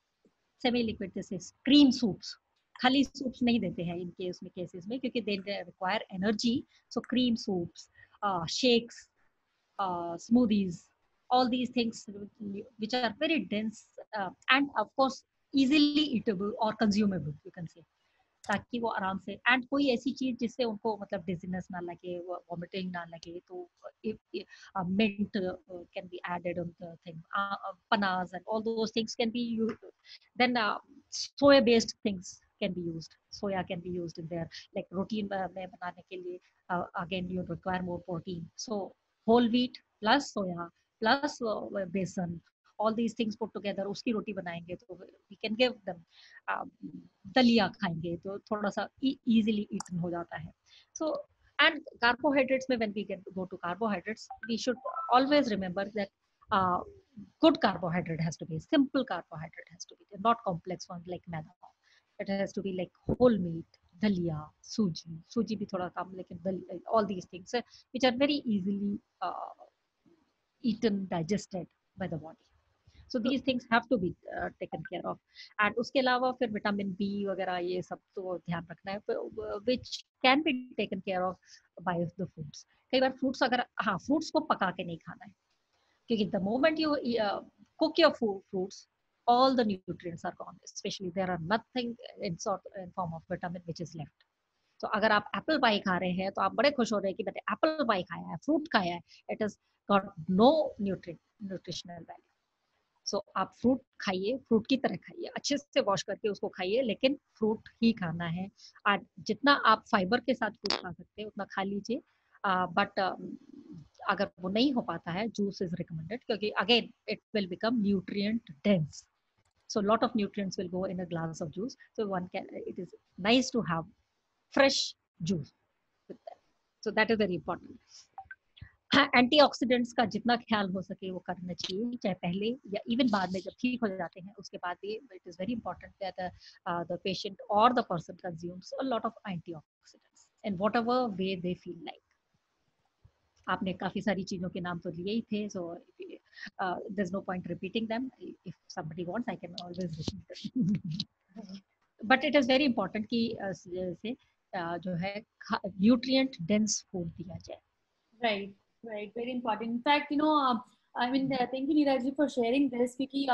सेमी लिक्विड जैसे क्रीम सूप्स, खाली सूप्स नहीं देते हैं इनके उसमें केसेस में, क्योंकि they require energy. So cream soups, shakes, smoothies, all these things which are very dense, and of course easily eatable or consumable, you can say, ताकि वो आराम से, एंड कोई ऐसी चीज जिससे उनको मतलब डिजीनेस ना लगे, वॉमिटिंग ना लगे, तो mint can be added on the thing, panas and all those things can be used. Then soya based things can be used, soya can be used in there, like routine में बनाने के लिए, again you require more protein, so whole wheat plus soya plus besan, all these things put together उसकी रोटी बनाएंगे तो we can give them. दलिया खाएंगे तो थोड़ा सा easily eaten हो जाता है. So and carbohydrates में when we go to carbohydrates, we should always remember that uh, good carbohydrate has to be simple, carbohydrate has to be not complex one like maida. It has to be like whole meat, dalia, suji भी थोड़ा कम, लेकिन all these things which are very easily eaten, digested by the body. So these things have to be taken care of. And उसके अलावा फिर vitamin B वगैरह ये सब तो ध्यान रखना है, which can be taken care of by the fruits. कई बार fruits अगर, हाँ, fruits को पका के नहीं खाना है, क्योंकि the moment you cook your fruits, all the nutrients are gone, especially there are nothing in form of vitamin which is left. तो अगर आप एप्पल पाई खा रहे हैं तो आप बड़े खुश हो रहे हैं कि मैंने एप्पल पाई खाया है, फ्रूट खाया है, it is got no nutritional value. So आप फ्रूट खाइए, फ्रूट की तरह खाइए, अच्छे से वॉश करके उसको खाइए, लेकिन फ्रूट ही खाना है. और जितना आप फाइबर के साथ फ्रूट खा सकते हैं उतना खा लीजिए, बट अगर वो नहीं हो पाता है, जूस इज रिकमेंडेड, क्योंकि again it will become nutrient dense. So lot of nutrients will go in a glass of juice. So it is nice to have fresh juice with that. So that is very important. Antioxidants का जितना ख्याल हो सके वो करना चाहिए, चाहे पहले या इवन बाद में, जब ठीक हो जाते हैं उसके बाद भी. It is very important that the patient और the person consumes a lot of antioxidants in whatever way they feel like. आपने काफी सारी चीजों के नाम तो लिए ही थे, so there is no point repeating them. If somebody wants I can always repeat, but it is very important कि जैसे जो है न्यूट्रिएंट डेंस फूड दिया जाए. Right, right, very important. In fact, I mean, thank you Neeraj ji for sharing this, क्योंकि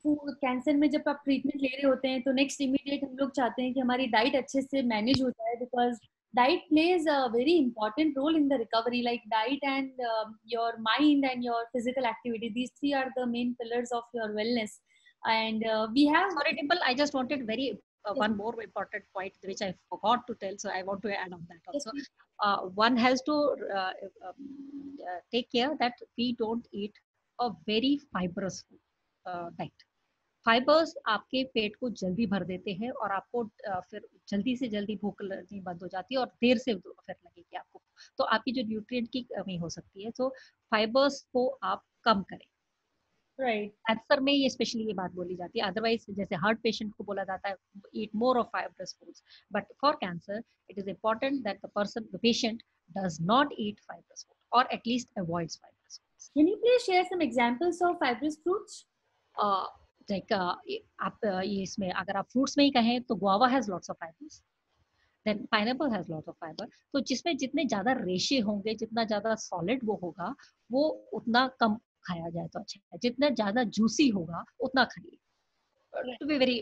food cancer में जब आप ट्रीटमेंट ले रहे होते हैं तो नेक्स्ट इमीडिएट हम लोग चाहते हैं कि हमारी डाइट अच्छे से मैनेज हो जाए, because diet plays a very important role in the recovery, like diet and your mind and your physical activity. These three are the main pillars of your wellness. And we have, sorry Dimple, I just wanted very one more important point which I forgot to tell, so I want to add on that also. One has to take care that we don't eat a very fibrous diet. Fibres आपके पेट को जल्दी भर देते हैं और आपको फिर जल्दी से जल्दी भूख लगनी बंद हो जाती है और देर से फिर लगेगी आपको, तो आपकी जो न्यूट्रिएंट की कमी हो सकती है. तो फाइबर्स को आप कम करें. राइट, कैंसर में ये स्पेशली ये बात बोली जाती है, अदरवाइज जैसे हार्ट पेशेंट को बोला जाता है eat more of fibrous foods, but for cancer it is important that the patient does not eat fibrous food और at least avoids fibrous foods. can you please share some examples of fibrous fruits? Like आप ये इसमें अगर आप fruits में ही कहें तो guava has lots of fibres, then pineapple has lots of fibre. तो जिसमें जितने ज्यादा रेशे होंगे, जितना ज्यादा सॉलिड वो होगा, वो उतना कम खाया जाए तो अच्छा है. जितना ज्यादा जूसी होगा उतना खाइए. To be very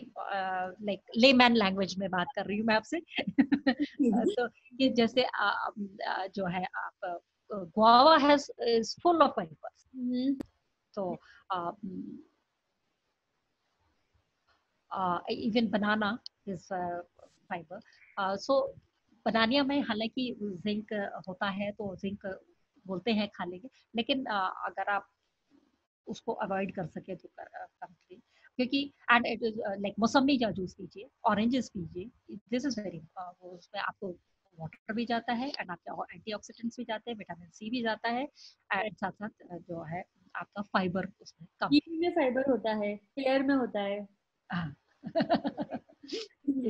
like layman language में बात कर रही हूँ मैं आपसे. तो ये जैसे जो है आप guava has is full of fibres. तो even banana is fiber. So बनानिया में हालांकि जिंक होता है तो जिंक बोलते हैं खा लेंगे, लेकिन अगर आप उसको अवॉइड कर सके तो कम लीजिए, क्योंकि एंड इट इज लाइक मौसमी का जूस पीजिए, ऑरेंजेस पीजिए. दिस इज वेरी, उसमें आपको वाटर भी जाता है एंड आपके एंटीऑक्सीडेंट्स भी जाते हैं, विटामिन सी भी जाता है, एंड साथ साथ जो है आपका फाइबर उसमें कम. कीवी में फाइबर होता है, पेयर में होता है.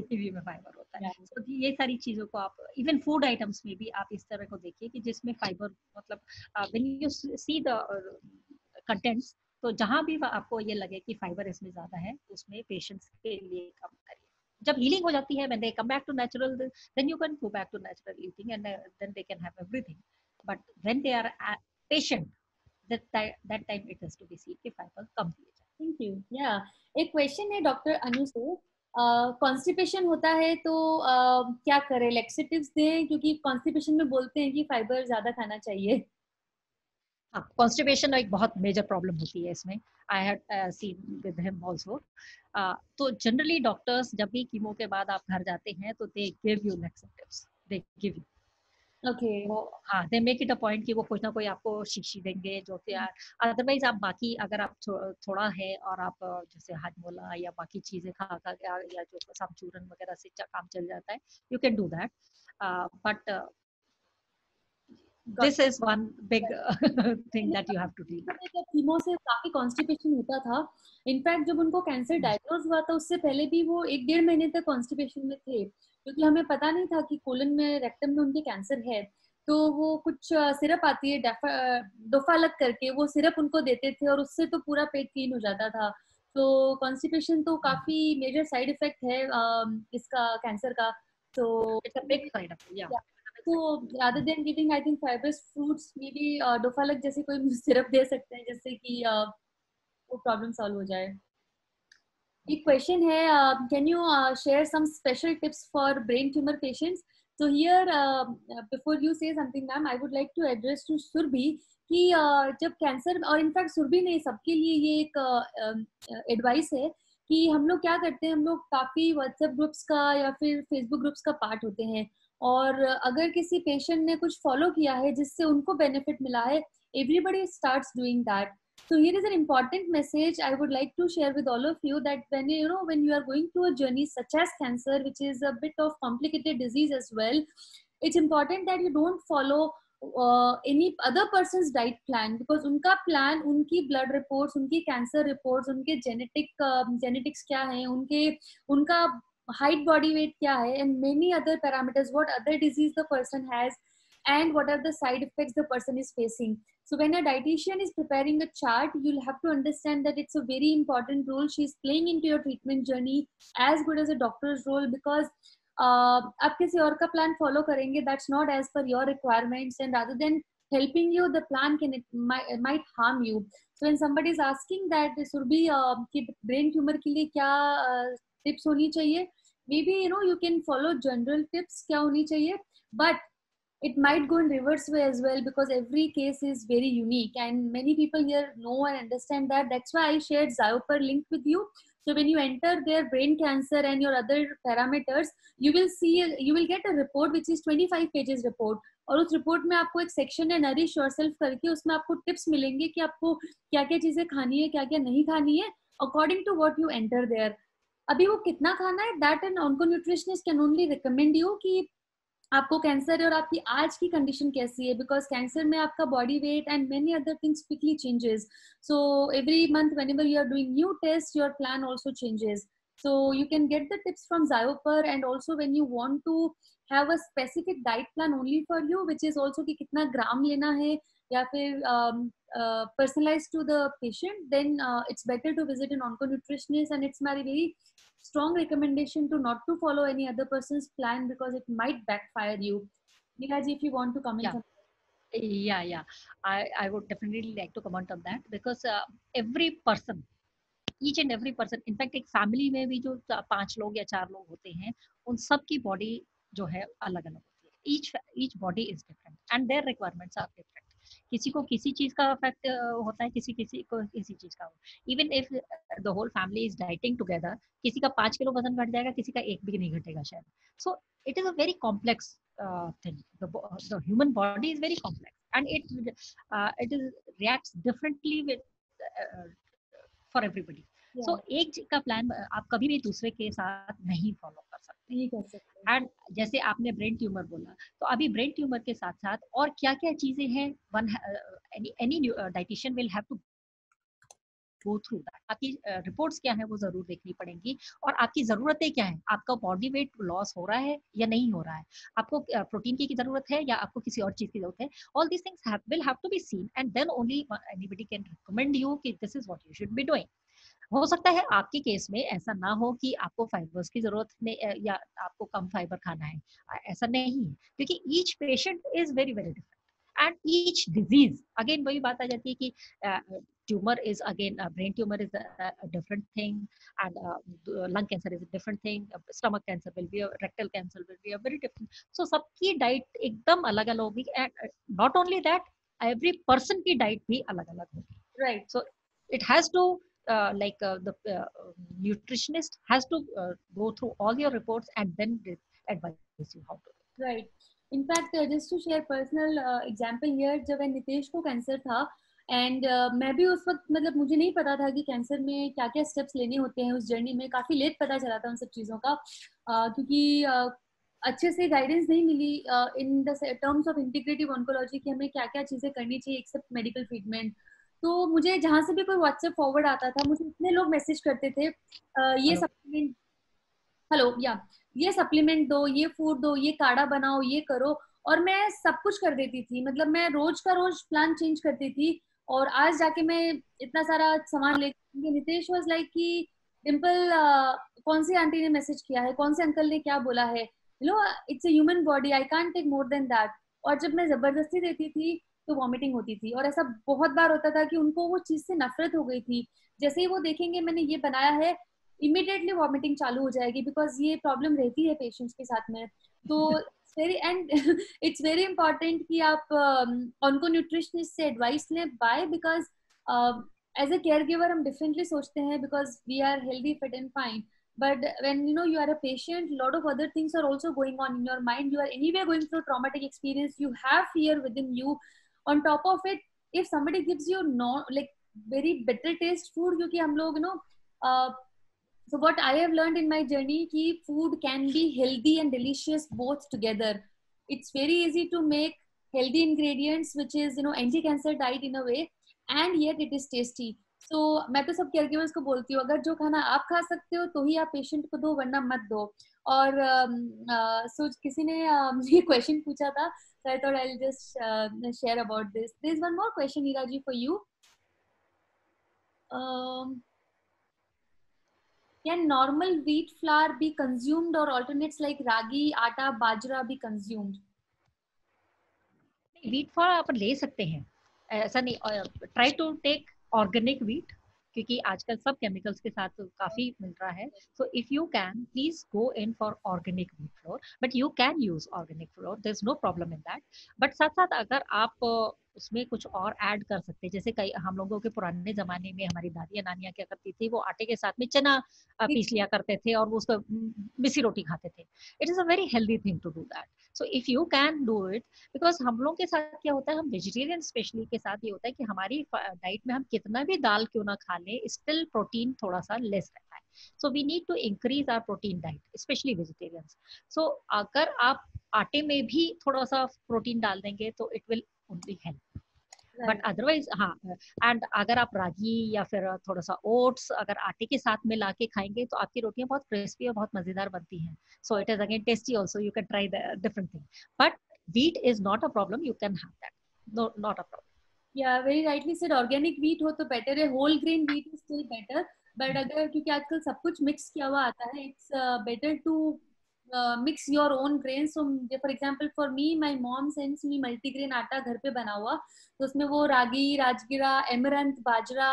कीवी में फाइबर होता है. तो ये सारी चीजों को आप इवन फूड आइटम्स में भी आप इस तरह को देखिए कि जिसमें फाइबर, मतलब when you see the contents, तो जहां भी आपको ये लगे कि फाइबर इसमें ज्यादा है उसमें पेशेंट्स के लिए कम करिए. जब हीलिंग हो जाती है, when they come back to natural, then you can go back to natural eating, and then they can have everything. But when they are patient, that time it has to be seen कि fiber कम दिए जाए. Thank you. Yeah. एक question है doctor अनु से, constipation होता है तो क्या करें, लेक्सेटिव्स दें, क्योंकि कॉन्स्टिपेशन में बोलते हैं कि फाइबर ज्यादा खाना चाहिए. हाँ, कॉन्स्टिपेशन एक बहुत मेजर प्रॉब्लम होती है इसमें. आई had seen with him also. तो जनरली डॉक्टर्स जब भी कीमो के बाद आप घर जाते हैं तो they give you laxatives, they give you. Okay. वो हाँ, they make it a point कि वो कुछ ना कोई आपको शीशी देंगे जो कि अदरवाइज आप बाकी अगर आप थोड़ा है और आप जैसे हाजमोला या बाकी चीजें खा खा या जो समचूरन वगैरह से काम चल जाता है, you can do that. But this is one big thing that you have to deal with. Chemo से काफी कॉन्स्टिपेशन होता था. इनफैक्ट जब उनको कैंसर डायग्नोज हुआ था उससे पहले भी वो 1-1.5 महीने तक कॉन्स्टिपेशन में थे, क्योंकि हमें पता नहीं था कि कोलन में, रेक्टम में उनके कैंसर है. तो वो कुछ सिरप आती है डोफालक करके, वो सिरप उनको देते थे और उससे तो पूरा पेट क्लीन हो जाता था. तो कॉन्स्टिपेशन तो काफी मेजर साइड इफेक्ट है इसका, कैंसर का. तो it's a big side effect, yeah. तो rather than giving I think fibrous fruits, maybe डोफालक जैसे कोई सिरप दे सकते हैं जिससे कि वो प्रॉब्लम सॉल्व हो जाए. एक क्वेश्चन है, can you share some special tips for brain tumour patients. तो here before you say something ma'am, I would like to address to Surbhi कि जब कैंसर, और इनफैक्ट सुरभि ने सबके लिए ये एक एडवाइस है कि हम लोग क्या करते हैं, हम लोग काफी व्हाट्सएप ग्रुप्स का या फिर फेसबुक ग्रुप्स का पार्ट होते हैं, और अगर किसी पेशेंट ने कुछ फॉलो किया है जिससे उनको बेनिफिट मिला है, everybody starts doing that. So here is an important message I would like to share with all of you, that when when you are going through a journey such as cancer, which is a bit of complicated disease as well, it's important that you don't follow any other person's diet plan, because उनका plan, उनकी blood reports, उनकी cancer reports, उनके genetics क्या हैं, उनका height, body weight क्या है, and many other parameters, what other disease the person has, and what are the side effects the person is facing. So when a dietitian is preparing a chart, you'll have to understand that it's a very important role she's playing into your treatment journey, as good as a doctor's role, because आप किसी और का plan follow करेंगे, that's not as per your requirements, and rather than helping you, the plan might harm you. So when somebody is asking that Surbhi कि brain tumor के लिए क्या tips होनी चाहिए, maybe you can follow general tips क्या होनी चाहिए, but it might go in reverse way as well, because every case is very unique and many people here know and understand that. That's why I shared Zyopar link with you. So when you enter their brain cancer and your other parameters, you will get a report which is 25 pages report, और उस report में आपको एक section है nourish yourself करके, उसमें आपको tips मिलेंगे कि आपको क्या क्या चीजें खानी है, क्या क्या नहीं खानी है, according to what you enter there. अभी वो कितना खाना है, that an onco nutritionist can only recommend you कि आपको कैंसर है और आपकी आज की कंडीशन कैसी है, बिकॉज कैंसर में आपका body weight and many other things quickly changes. So every month whenever you are doing new tests, your plan also changes. So you can get the tips from Zyopar, and also when you want to have a specific diet plan only for you, which is also कि कितना ग्राम लेना है या फिर personalized to the patient, then it's better to visit an onco nutritionist, and it's my very strong recommendation to not to follow any other person's plan, because it might backfire you. Neelaji, if you want to comment on that. Yeah. I would definitely like to comment on that, because every person, each and every person, in fact एक family में भी जो 5 लोग या 4 लोग होते हैं, उन सब की बॉडी जो है अलग अलग होती है. each body is different and their requirements are different. किसी को किसी चीज का इफेक्ट होता है, किसी को किसी चीज का. Even if the whole family is dieting together, किसी का 5 किलो वजन घट जाएगा, किसी का 1 भी नहीं घटेगा शायद. So it is a very complex thing. The human body is very complex, and it is reacts differently with for everybody. So एक का प्लान आप कभी भी दूसरे के साथ नहीं फॉलो कर सकते. एंड जैसे आपने ब्रेन ट्यूमर बोला, तो अभी ब्रेन ट्यूमर के साथ साथ और क्या क्या चीजें हैं, any dietitian will have to go through that, आपकी रिपोर्ट्स क्या है वो जरूर देखनी पड़ेंगी, और आपकी जरूरतें क्या है, आपका बॉडी वेट लॉस हो रहा है या नहीं हो रहा है, आपको प्रोटीन की जरूरत है या आपको किसी और चीज की जरूरत है, all these things will have to be seen and then only anybody can recommend you कि this is what you should be doing. हो सकता है आपके केस में ऐसा ना हो कि आपको फाइबर्स की जरूरत नहीं या आपको कम फाइबर खाना है, ऐसा नहीं है, क्योंकि each patient is very very different and each disease, again वही बात आ जाती है कि tumour is again brain tumour is different thing and lung cancer is different thing, stomach cancer will be, rectal cancer will be very different, so सबकी diet एकदम अलग अलग होगी and not only that, every person की diet भी अलग अलग होगी, right. so it has to the nutritionist has to go through all your reports and then advise you how to. Right. In fact, just to share personal example here, जब नितेश को cancer था and मैं भी उस वक्त मतलब मुझे नहीं पता था कि कैंसर में क्या क्या स्टेप्स लेने होते हैं, उस जर्नी में काफी लेट पता चला था उन सब चीजों का, क्योंकि अच्छे से गाइडेंस नहीं मिली in the terms of integrative oncology कि हमें क्या क्या चीजें करनी चाहिए एक्सेप्ट मेडिकल ट्रीटमेंट। तो मुझे जहाँ से भी कोई व्हाट्सएप फॉरवर्ड आता था, मुझे इतने लोग मैसेज करते थे ये सप्लीमेंट, हेलो या ये सप्लीमेंट दो, ये फूड दो, ये काढ़ा बनाओ, ये करो, और मैं सब कुछ कर देती थी, मतलब मैं रोज का रोज प्लान चेंज करती थी। और आज जाके मैं इतना सारा सामान लेके, नितेश वाज लाइक कि डिम्पल कौन सी आंटी ने मैसेज किया है, कौन से अंकल ने क्या बोला है, you know it's a human body, I can't take more than that. और जब मैं जबरदस्ती देती थी तो वॉमिटिंग होती थी, और ऐसा बहुत बार होता था कि उनको वो चीज से नफरत हो गई थी, जैसे ही वो देखेंगे मैंने ये बनाया है इमीडिएटली वॉमिटिंग चालू हो जाएगी, बिकॉज ये प्रॉब्लम रहती है पेशेंट्स के साथ में। तो very and it's very important कि आप ऑन्को न्यूट्रिशनिस्ट से एडवाइस लें, by because as a care giver हम डिफरेंटली सोचते हैं because we are healthy fit and fine, but when you are a patient, lot of other things are also going on in your mind, you are anyway going through traumatic experience, you have fear within you, on top of it if somebody gives you no like very bitter taste food, क्योंकि हम लोग so what I have learned in my journey ki food can be healthy and delicious both together. It's very easy to make healthy ingredients which is anti-cancer diet in a way, and yet it is tasty. So मैं तो सब caregivers को बोलती हूँ, अगर जो खाना आप खा सकते हो तो ही आप पेशेंट को दो, वरना मत दो। और so किसी ने ये क्वेश्चन पूछा था, so I thought I'll just share about this. There's one more question, Neeraji, for you. Can normal wheat flour be consumed or alternates like ragi, atta, bajra be consumed? Wheat flour आप ले सकते हैं, ऐसा नहीं, try to take organic wheat, क्योंकि आजकल सब chemicals के साथ काफी मिल रहा है, so if you can please go in for organic wheat flour, but you can use organic flour, there is no problem in that. But साथ साथ अगर आप उसमें कुछ और ऐड कर सकते हैं, जैसे कई हम लोगों के पुराने जमाने में हमारी दादियां नानियां क्या करती थी, वो आटे के साथ में चना पीस लिया करते थे और वो उसको मिसी रोटी खाते थे, it is a very healthy thing to do that, so if you can do it, because हम लोग के साथ क्या होता है, हम वेजिटेरियन स्पेशली के साथ ये होता है कि हमारी डाइट में हम कितना भी दाल क्यों ना खा लें, स्टिल प्रोटीन थोड़ा सा लेस रहता है, so we need to increase our protein diet specially vegetarians. So अगर आप आटे में भी थोड़ा सा प्रोटीन डाल देंगे तो it will only help, but otherwise हाँ, एंड अगर आप रागी या फिर थोड़ा सा ओट्स अगर आटे के साथ में लाके खाएंगे तो आपकी रोटियां बहुत क्रिस्पी और बहुत मजेदार बनती हैं, so it is again tasty also, you can try the different thing, but wheat is not a problem, you can have that, no, not a problem. Yeah, very rightly said, organic wheat हो तो better है, whole grain wheat is still better, but अगर क्योंकि आजकल सब कुछ mix किया हुआ आता है, it's better to mix your own grains. So for example for me, my mom sends me multigrain आटा घर पे बना हुआ, तो उसमें वो रागी, राजगिरा, एमरंथ, बाजरा,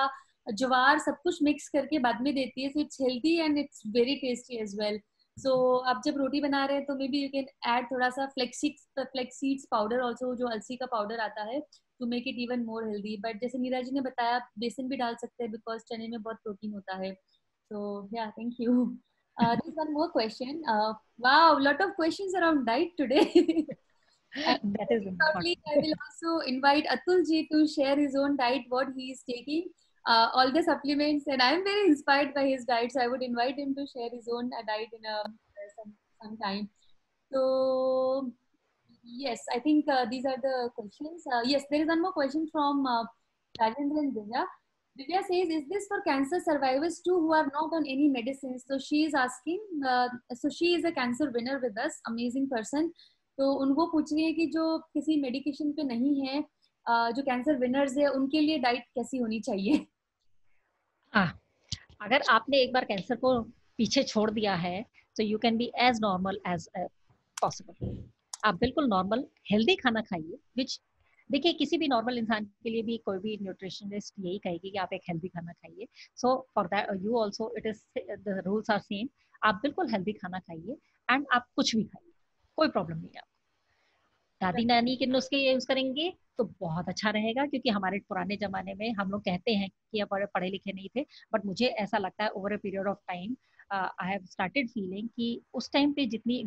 ज्वार सब कुछ मिक्स करके बाद में देती है, so it's healthy and it's very tasty as well. सो आप जब रोटी बना रहे हैं तो may be you can add थोड़ा सा फ्लेक्स सीड्स पाउडर ऑल्सो, जो अलसी का पाउडर आता है, to make it even more healthy. But जैसे नीरज जी ने बताया बेसन भी डाल सकते हैं बिकॉज चने में बहुत प्रोटीन होता है। सो या thank you. There's one more question. Wow, lot of questions around diet today. And That is probably important. I will also invite Atul ji to share his own diet, what he is taking, all the supplements, and I'm very inspired by his diet, so I would invite him to share his own diet in some time. So yes, I think these are the questions. Yes, there is one more question from Rajendran Deja. Divya says, is this for cancer survivors too who are not on any medicines? So she is asking, so she is a cancer winner with us, amazing person. तो उनको पूछ रही है कि जो किसी medication पे नहीं है, जो कैंसर विनर्स है, उनके लिए डाइट कैसी होनी चाहिए? हाँ, अगर आपने एक बार कैंसर को पीछे छोड़ दिया है तो you can be as normal as possible. आप बिल्कुल नॉर्मल हेल्दी खाना खाइए, विच देखिए किसी भी नॉर्मल इंसान के लिए भी कोई भी न्यूट्रिशनिस्ट यही कहेगी कि आप एक हेल्दी खाना खाइए। So for that you also it is the rules are same. आप बिल्कुल हेल्दी खाना खाइए एंड आप कुछ भी खाइए, कोई प्रॉब्लम नहीं है। दादी नानी के नुस्खे यूज करेंगे तो बहुत अच्छा रहेगा, क्योंकि हमारे पुराने जमाने में हम लोग कहते हैं कि अब पढ़े लिखे नहीं थे, बट मुझे ऐसा लगता है over a period of time I have started feeling कि उस टाइम पे जितनी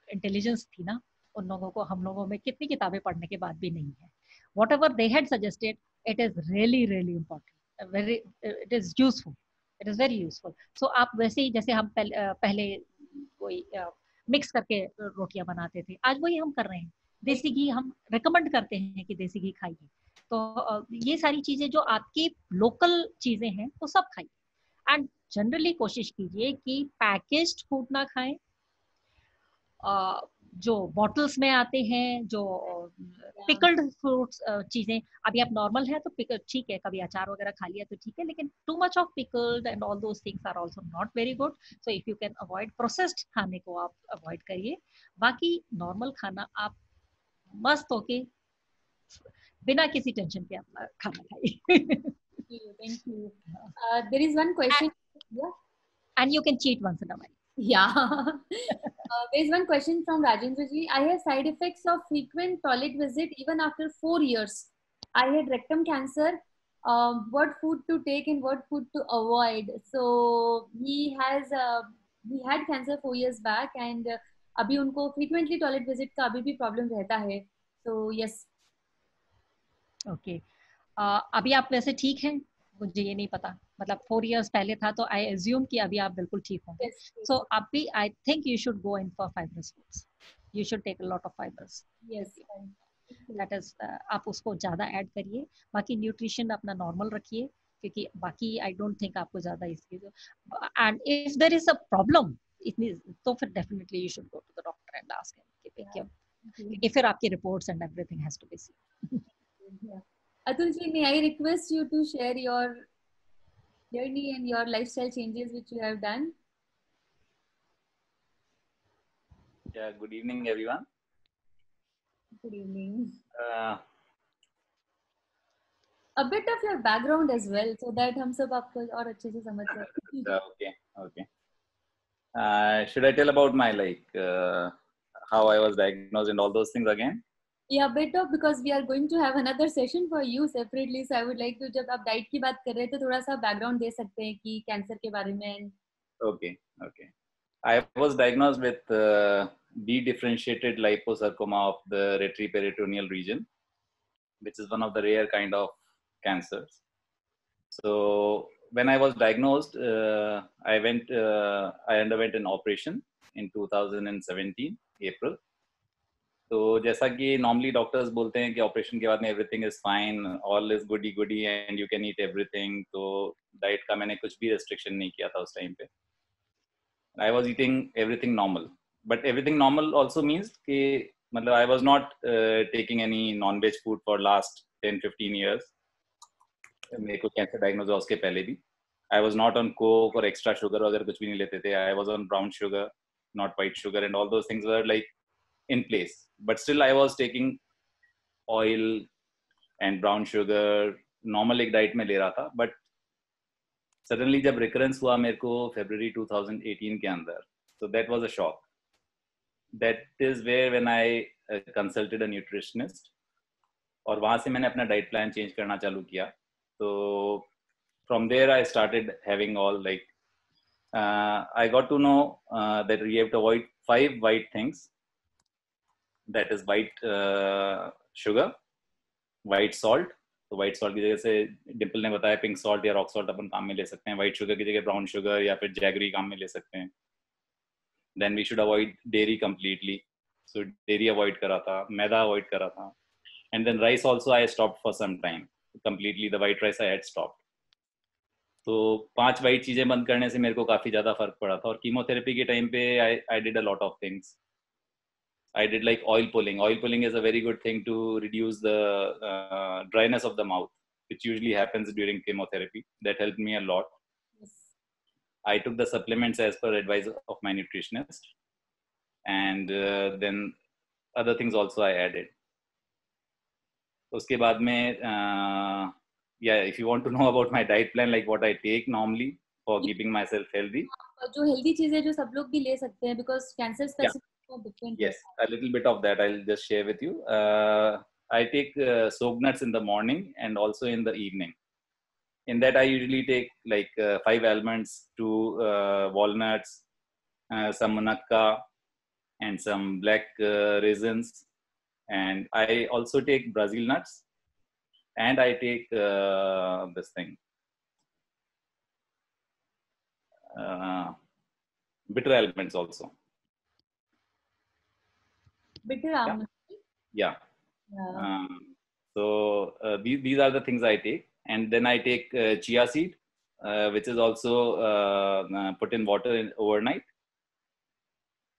इंटेलिजेंस थी ना उन लोगों को हम लोगों में कितनी किताबें पढ़ने के बाद भी नहीं है। Whatever they had suggested it is really really important, very it is useful, it is very useful. So आप वैसे ही जैसे हम पहले कोई मिक्स करके रोटियां बनाते थे, आज वही हम कर रहे हैं। देसी घी हम रिकमेंड करते हैं कि देसी घी खाइए। तो ये सारी चीजें जो आपकी लोकल चीजें हैं वो सब खाइए एंड जनरली कोशिश कीजिए कि पैकेज्ड फूड ना खाएं। जो बॉटल्स में आते हैं, जो पिकल्ड फ्रूट्स चीजें, अभी आप नॉर्मल है तो पिकल ठीक है, कभी अचार वगैरह खा लिया तो ठीक है, लेकिन too much of pickled and all those things are also not very good. So if you can avoid processed खाने को आप अवॉइड करिए, बाकी नॉर्मल खाना आप मस्त होके बिना किसी टेंशन के अपना खाना खाइए। Thank you. There is one question. Yeah. And you can cheat once in a while. Yeah. There is one question from Rajendra ji. I have side effects of frequent toilet visit even after 4 years. I had rectum cancer. What food to take and what food to avoid? So he had cancer 4 years back and अभी उनको frequently toilet visit का अभी भी problem रहता है. So yes. Okay. अभी आप वैसे ठीक हैं? मुझे ये नहीं पता, मतलब 4 years पहले था तो आई एज्यूम कि अभी आप बिल्कुल ठीक होंगे। सो आप भी I think you should go in for fibrous foods, you should take a lot of fibres. Yes, that is आप उसको ज्यादा ऐड करिए, बाकी न्यूट्रिशन अपना नॉर्मल रखिए, क्योंकि बाकी आई डोंट थिंक आपको ज्यादा इसकी। And if there is a problem इतनी, तो फिर definitely you should go to the doctor and ask him कि फिर आपकी reports and everything has to be seen. Atul ji, may I request you to share your journey and your lifestyle changes which you have done? Yeah, good evening, everyone. Good evening. A bit of your background as well, so that हम सब आपको और अच्छे से समझ सकें. Okay. Should I tell about my how I was diagnosed and all those things again? Yeah, bit of, because we are going to have another session for you separately. So I would like to, जब आप diet की बात कर रहे हैं तो थोड़ा सा बैकग्राउंड दे सकते हैं कि कैंसर के बारे में. Okay. I was diagnosed with dedifferentiated liposarcoma of the retroperitoneal region, which is one of the rare kind of cancers. So when I was diagnosed, I underwent an operation in 2017 April. तो जैसा कि normally doctors बोलते हैं कि operation के बाद में everything is fine, all is goody and you can eat everything, तो डाइट का मैंने कुछ भी रेस्ट्रिक्शन नहीं किया था उस टाइम पे. I was eating everything normal, but everything normal also means कि मतलब I was not taking any non veg food for last 10-15 years. मेरे को कैंसर डायग्नोज हुआ उसके पहले भी आई वाज नॉट ऑन कोक और एक्स्ट्रा शुगर वगैरह कुछ भी नहीं लेते थे. I was on brown sugar, not white sugar, and all those things were like in place, but still I was taking oil and brown sugar, normal एक diet में ले रहा था. But suddenly जब recurrence हुआ मेरे को February 2018 के अंदर, so that was a shock. That is where when I consulted a nutritionist, और वहाँ से मैंने अपना diet plan change करना चालू किया. So from there I started having all I got to know that we have to avoid 5 white things. That is white sugar, white salt. तो white salt की जगह से डिम्पल ने बताया पिंक सॉल्ट या रॉक सॉल्ट अपन काम में ले सकते हैं. white sugar की जगह brown sugar या फिर जैगरी काम में ले सकते हैं. Then we should avoid dairy completely. So dairy avoid करा था, मैदा avoid करा था. And then rice also I stopped for some time. Completely the white rice I had stopped. तो 5 वाइट चीजें बंद करने से मेरे को काफी ज्यादा फर्क पड़ा था। और कीमोथेरेपी के टाइम पे I did a lot of things. I did like oil pulling. Oil pulling is a very good thing to reduce the dryness of the mouth, which usually happens during chemotherapy. That helped me a lot. Yes. I took the supplements as per advice of my nutritionist, and then other things also I added. उसके बाद में yeah, if you want to know about my diet plan, like what I take normally for keeping myself healthy. जो healthy चीजें जो सब लोग भी ले सकते हैं, because cancer specific different. Yes, a little bit of that I'll just share with you. I take soaked nuts in the morning and also in the evening. In that I usually take like 5 almonds, 2 walnuts, some munakka, and some black raisins. And I also take Brazil nuts, and I take this thing, bitter almonds also. Bitter almond. Yeah. So these are the things I take, and then I take chia seed, which is also put in water overnight.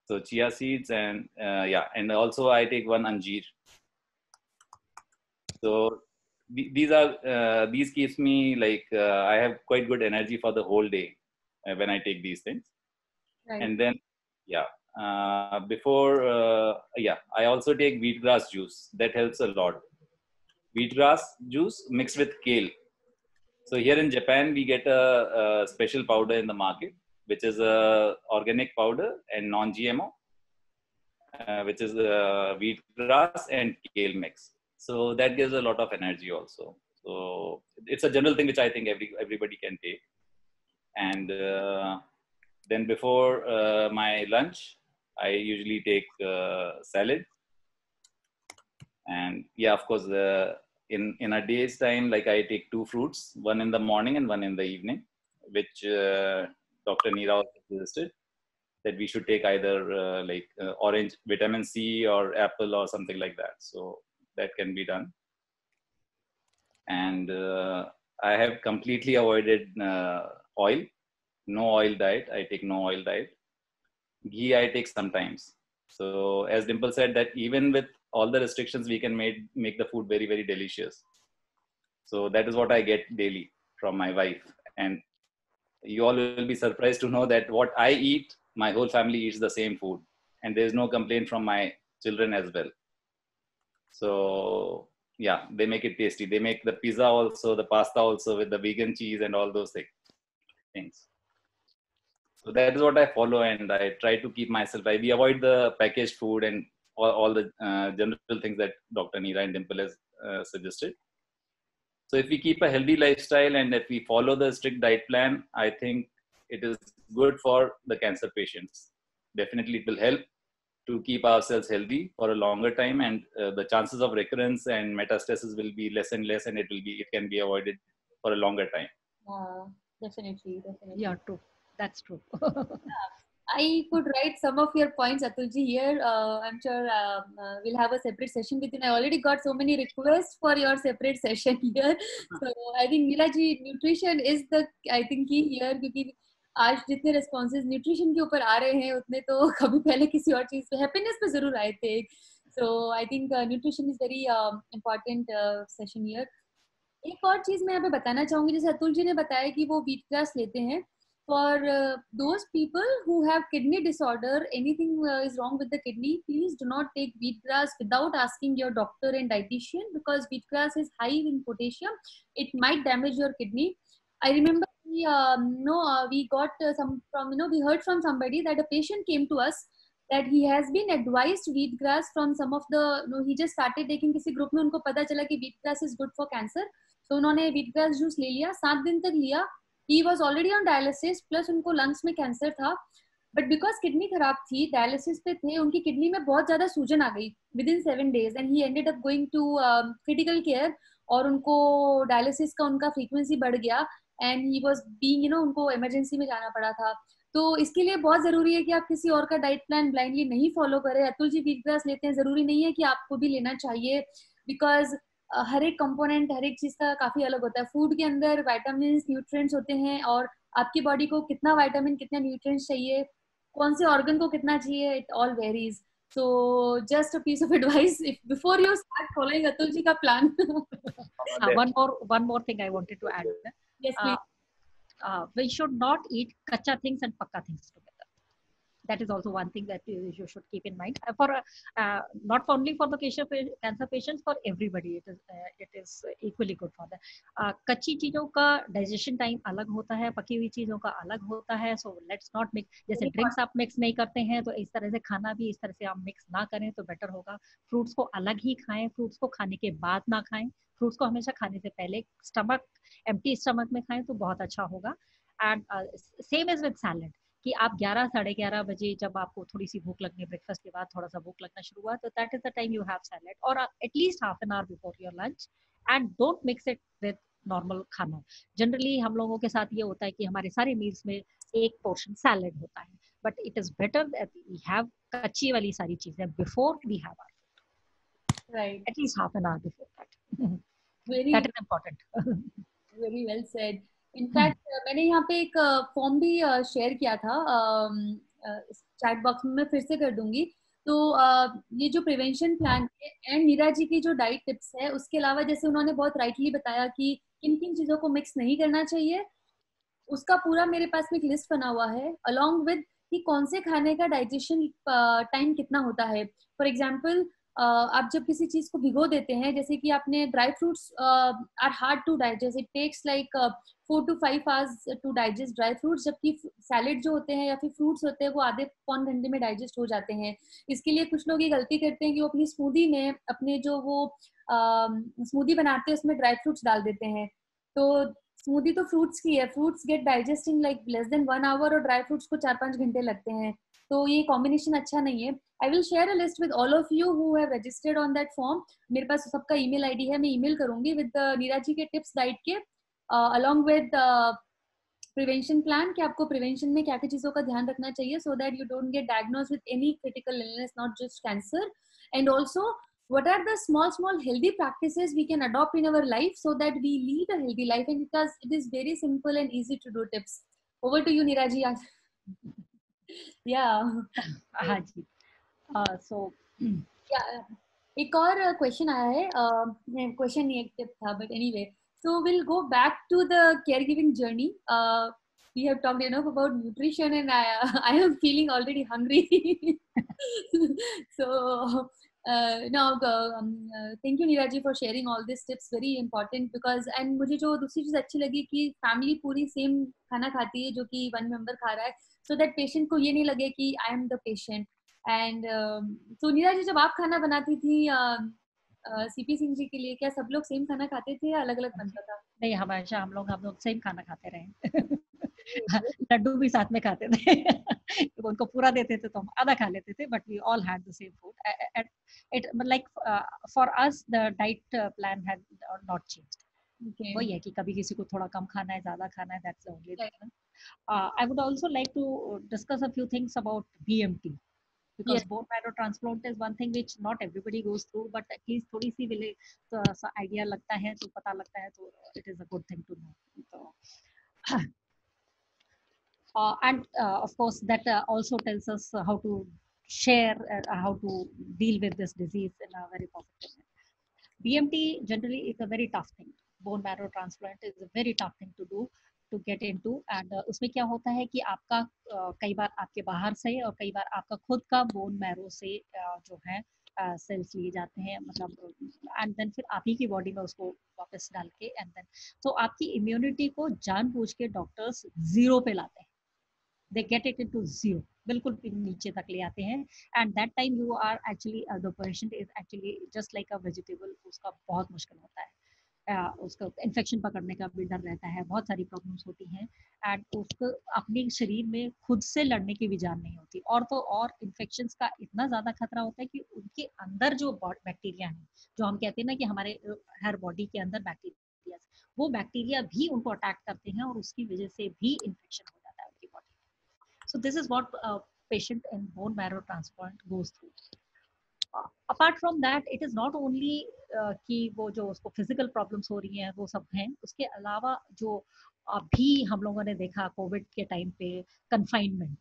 So chia seeds, and and also I take 1 anjeer. So these keeps me like I have quite good energy for the whole day when I take these things. Right. And then I also take wheatgrass juice. That helps a lot. Wheatgrass juice mixed with kale. So here in Japan, we get a special powder in the market, which is a organic powder and non-GMO, which is wheatgrass and kale mix. So that gives a lot of energy also. So it's a general thing which I think everybody can take. And then before my lunch, I usually take salad. And yeah, of course, in a day's time, like I take 2 fruits, 1 in the morning and 1 in the evening, which Dr. Neera also suggested that we should take either orange, vitamin C, or apple or something like that. So that can be done. And I have completely avoided oil. No oil diet. I take no oil diet. Ghee I take sometimes. So as Dimple said, that even with all the restrictions, we can make the food very, very delicious. So that is what I get daily from my wife. And you all will be surprised to know that what I eat, my whole family eats the same food. And there is no complaint from my children as well. So yeah, they make it tasty. They make the pizza also, the pasta also with the vegan cheese and all those things. So that is what I follow, and I try to keep myself. We avoid the packaged food and all the general things that Dr. Neera and Dimple has suggested. So if we keep a healthy lifestyle and if we follow the strict diet plan, I think it is good for the cancer patients. Definitely it will help to keep ourselves healthy for a longer time, and the chances of recurrence and metastasis will be less and less, and it can be avoided for a longer time. Definitely. Yeah, true. That's true. I could write some of your points, Atulji, here. I'm sure we'll have a separate session with you. I already got so many requests for your separate session here. So I think Neera ji, nutrition is the, I think, key here, because आज जितने responses nutrition के ऊपर आ रहे हैं उतने तो कभी पहले किसी और चीज पे happiness पे जरूर आए थे. So I think nutrition is very important session here. एक और चीज मैं यहाँ पे बताना चाहूंगी, जैसे अतुल जी ने बताया कि वो wheat grass लेते हैं. For those people who have kidney disorder, anything is wrong with the kidney, please do not take wheatgrass without asking your doctor and dietitian, because wheatgrass is high in potassium. It might damage your kidney. I remember we got we heard from somebody that a patient came to us that he has been advised wheatgrass from some of the, he just started taking, किसी group में उनको पता चला कि wheatgrass is good for cancer. So उन्होंने wheatgrass juice ले लिया, 7 दिन तक लिया. He was already on dialysis, plus उनको lungs में cancer था, but because kidney खराब थी, dialysis पे थे, उनकी kidney में बहुत ज़्यादा सूजन आ गई within 7 days, and he ended up going to critical care, और उनको dialysis का उनका frequency बढ़ गया, and he was being, उनको emergency में जाना पड़ा था. तो इसके लिए बहुत ज़रूरी है कि आप किसी और का डाइट प्लान ब्लाइंडली नहीं फॉलो करें. अतुल जी wheatgrass लेते हैं, ज़रूरी नहीं है कि आपको भी लेना चाहिए, because हर एक कंपोनेंट, हर एक चीज का काफी अलग होता है. फूड के अंदर विटामिन न्यूट्रिएंट्स होते हैं और आपकी बॉडी को कितना विटामिन कितना न्यूट्रिएंट्स चाहिए, कौन से ऑर्गन को कितना चाहिए, it all varies. So just a piece of advice, if before you start following Atul ji ka plan. one more thing I wanted to add. Yes, please. We should not eat kacha things and pakka things together. That is also one thing that you should keep in mind for not only for the cancer patients, for everybody it is equally good for them. कच्ची चीजों का digestion time अलग होता है, पकी हुई चीजों का अलग होता है. So let's not mix. जैसे ड्रिंक्स आप मिक्स नहीं करते हैं, तो इस तरह से खाना भी इस तरह से आप मिक्स ना करें तो बेटर होगा. फ्रूट्स को अलग ही खाएं, फ्रूट्स को खाने के बाद ना खाएं. फ्रूट्स को हमेशा खाने से पहले एम्प्टी स्टमक में खाएं तो बहुत अच्छा होगा. And same is with salad कि आप 11 साढ़े 11 बजे जब आपको थोड़ी सी भूख लगनी, ब्रेकफास्ट के बाद थोड़ा सा भूख लगना शुरू हुआ, तो that is the time you have salad और at least half an hour before your lunch. And don't mix it with normal खाना. जनरली हम लोगों के साथ ये होता है कि हमारे सारे मील्स में एक पोर्शन सैलेड होता है, but it is better that we have कच्ची वाली सारी चीजें before we have our food, right, at least half an hour before that. very that is important. very well said. In fact मैंने यहाँ पे एक फॉर्म भी शेयर किया था चैट बॉक्स में, मैं फिर से कर दूंगी. तो ये जो प्रिवेंशन प्लान है एंड नीरा जी की जो डाइट टिप्स है, उसके अलावा जैसे उन्होंने बहुत राइटली बताया कि किन किन चीजों को मिक्स नहीं करना चाहिए, उसका पूरा मेरे पास में एक लिस्ट बना हुआ है अलॉन्ग विद कि कौन से खाने का डाइजेशन टाइम कितना होता है. फॉर एग्जाम्पल आप जब किसी चीज को भिगो देते हैं, जैसे कि आपने dry fruits are hard to digest, it takes like 4 to 5 hours to digest dry fruits, जबकि सैलेड जो होते हैं या फिर फ्रूट्स होते हैं वो आधे पौन घंटे में डाइजेस्ट हो जाते हैं. इसके लिए कुछ लोग ये गलती करते हैं कि वो अपनी स्मूदी में अपने जो वो स्मूदी बनाते हैं उसमें ड्राई फ्रूट्स डाल देते हैं. तो स्मूदी तो फ्रूट्स की है, fruits get digesting like less than 1 hour और ड्राई फ्रूट्स को 4-5 घंटे लगते हैं. तो ये कॉम्बिनेशन अच्छा नहीं है. I will share a list with all of you who have registered on that form. मेरे पास सबका ईमेल आईडी है, मैं ईमेल करूंगी विद नीरा जी के टिप्स डाइट के अलॉन्ग विद प्रिवेंशन प्लान कि आपको प्रिवेंशन में क्या क्या चीजों का ध्यान रखना चाहिए so that you don't get diagnosed with any critical illness, not just cancer. And also what are the small healthy practices we can adopt in our life so that we lead a healthy life, and because it is very simple and easy to do tips. Over to you, Neeraji. Yeah. हाँ जी. So yeah, एक और question आया है, question नहीं एक tip था, but anyway, so we'll go back to the caregiving journey. We have talked enough about nutrition and I am feeling already hungry. So now thank you Neera ji for sharing all these tips, very important because, and मुझे जो दूसरी चीज अच्छी लगी कि family पूरी same खाना खाती है जो कि वन मेंबर खा रहा है, so that पेशेंट को ये नहीं लगे कि I am the patient. And तो नीरा जी जब आप खाना बनाती थी सीपी सिंह जी के लिए, क्या सब लोग सेम खाना खाते थे या अलग अलग बनता था? नहीं, हमेशा हम लोग सेम खाना खाते रहे. लड्डू भी साथ में खाते थे. उनको पूरा देते थे तो हम आधा खा लेते थे, but we all had the same food. It like for us the diet plan had not changed. वही है कि कभी किसी को थोड़ा कम खाना है, ज्यादा खाना है, that's the only difference. I would also like to discuss a few things about BMT. Because bone marrow transplant is one thing which not everybody goes through, but at least थोड़ी सी मिले तो आइडिया लगता है, तो पता लगता है, तो it is a good thing to know. And of course that also tells us how to share, how to deal with this disease in a very positive way. BMT generally is a very tough thing. Bone marrow transplant is a very tough thing to do, to get into. And उसमें क्या होता है कि आपका कई बार आपके बाहर से और कई बार आपका खुद का बोन मैरो से जो है सेल्स लिए जाते हैं, मतलब एंड देन फिर आप ही की बॉडी में उसको वापस डाल के, एंड देन तो आपकी इम्यूनिटी को जानबूझ के डॉक्टर्स जीरो पे लाते हैं. They get it into zero, बिल्कुल नीचे तक ले आते हैं. And that time you are actually the patient is actually just like a vegetable. उसका बहुत मुश्किल होता है, उसका इन्फेक्शन पकड़ने का भी डर रहता है, बहुत सारी प्रॉब्लम्स होती हैं. एंड उसको अपने शरीर में खुद से लड़ने की भी जान नहीं होती, और तो और इन्फेक्शंस का इतना ज़्यादा खतरा होता है कि उनके अंदर जो बैक्टीरिया हैं, जो हम कहते हैं ना कि हमारे हर बॉडी के अंदर बैक्टीरिया, वो बैक्टीरिया भी उनको अटैक करते हैं और उसकी वजह से भी इन्फेक्शन हो जाता है उनकी बॉडी में. So this is what patient in bone marrow transplant goes through. Apart from that it is not only कि वो जो उसको फिजिकल प्रॉब्लम्स हो रही हैं वो सब हैं, उसके अलावा जो अभी हम लोगों ने देखा कोविड के टाइम पे confinement,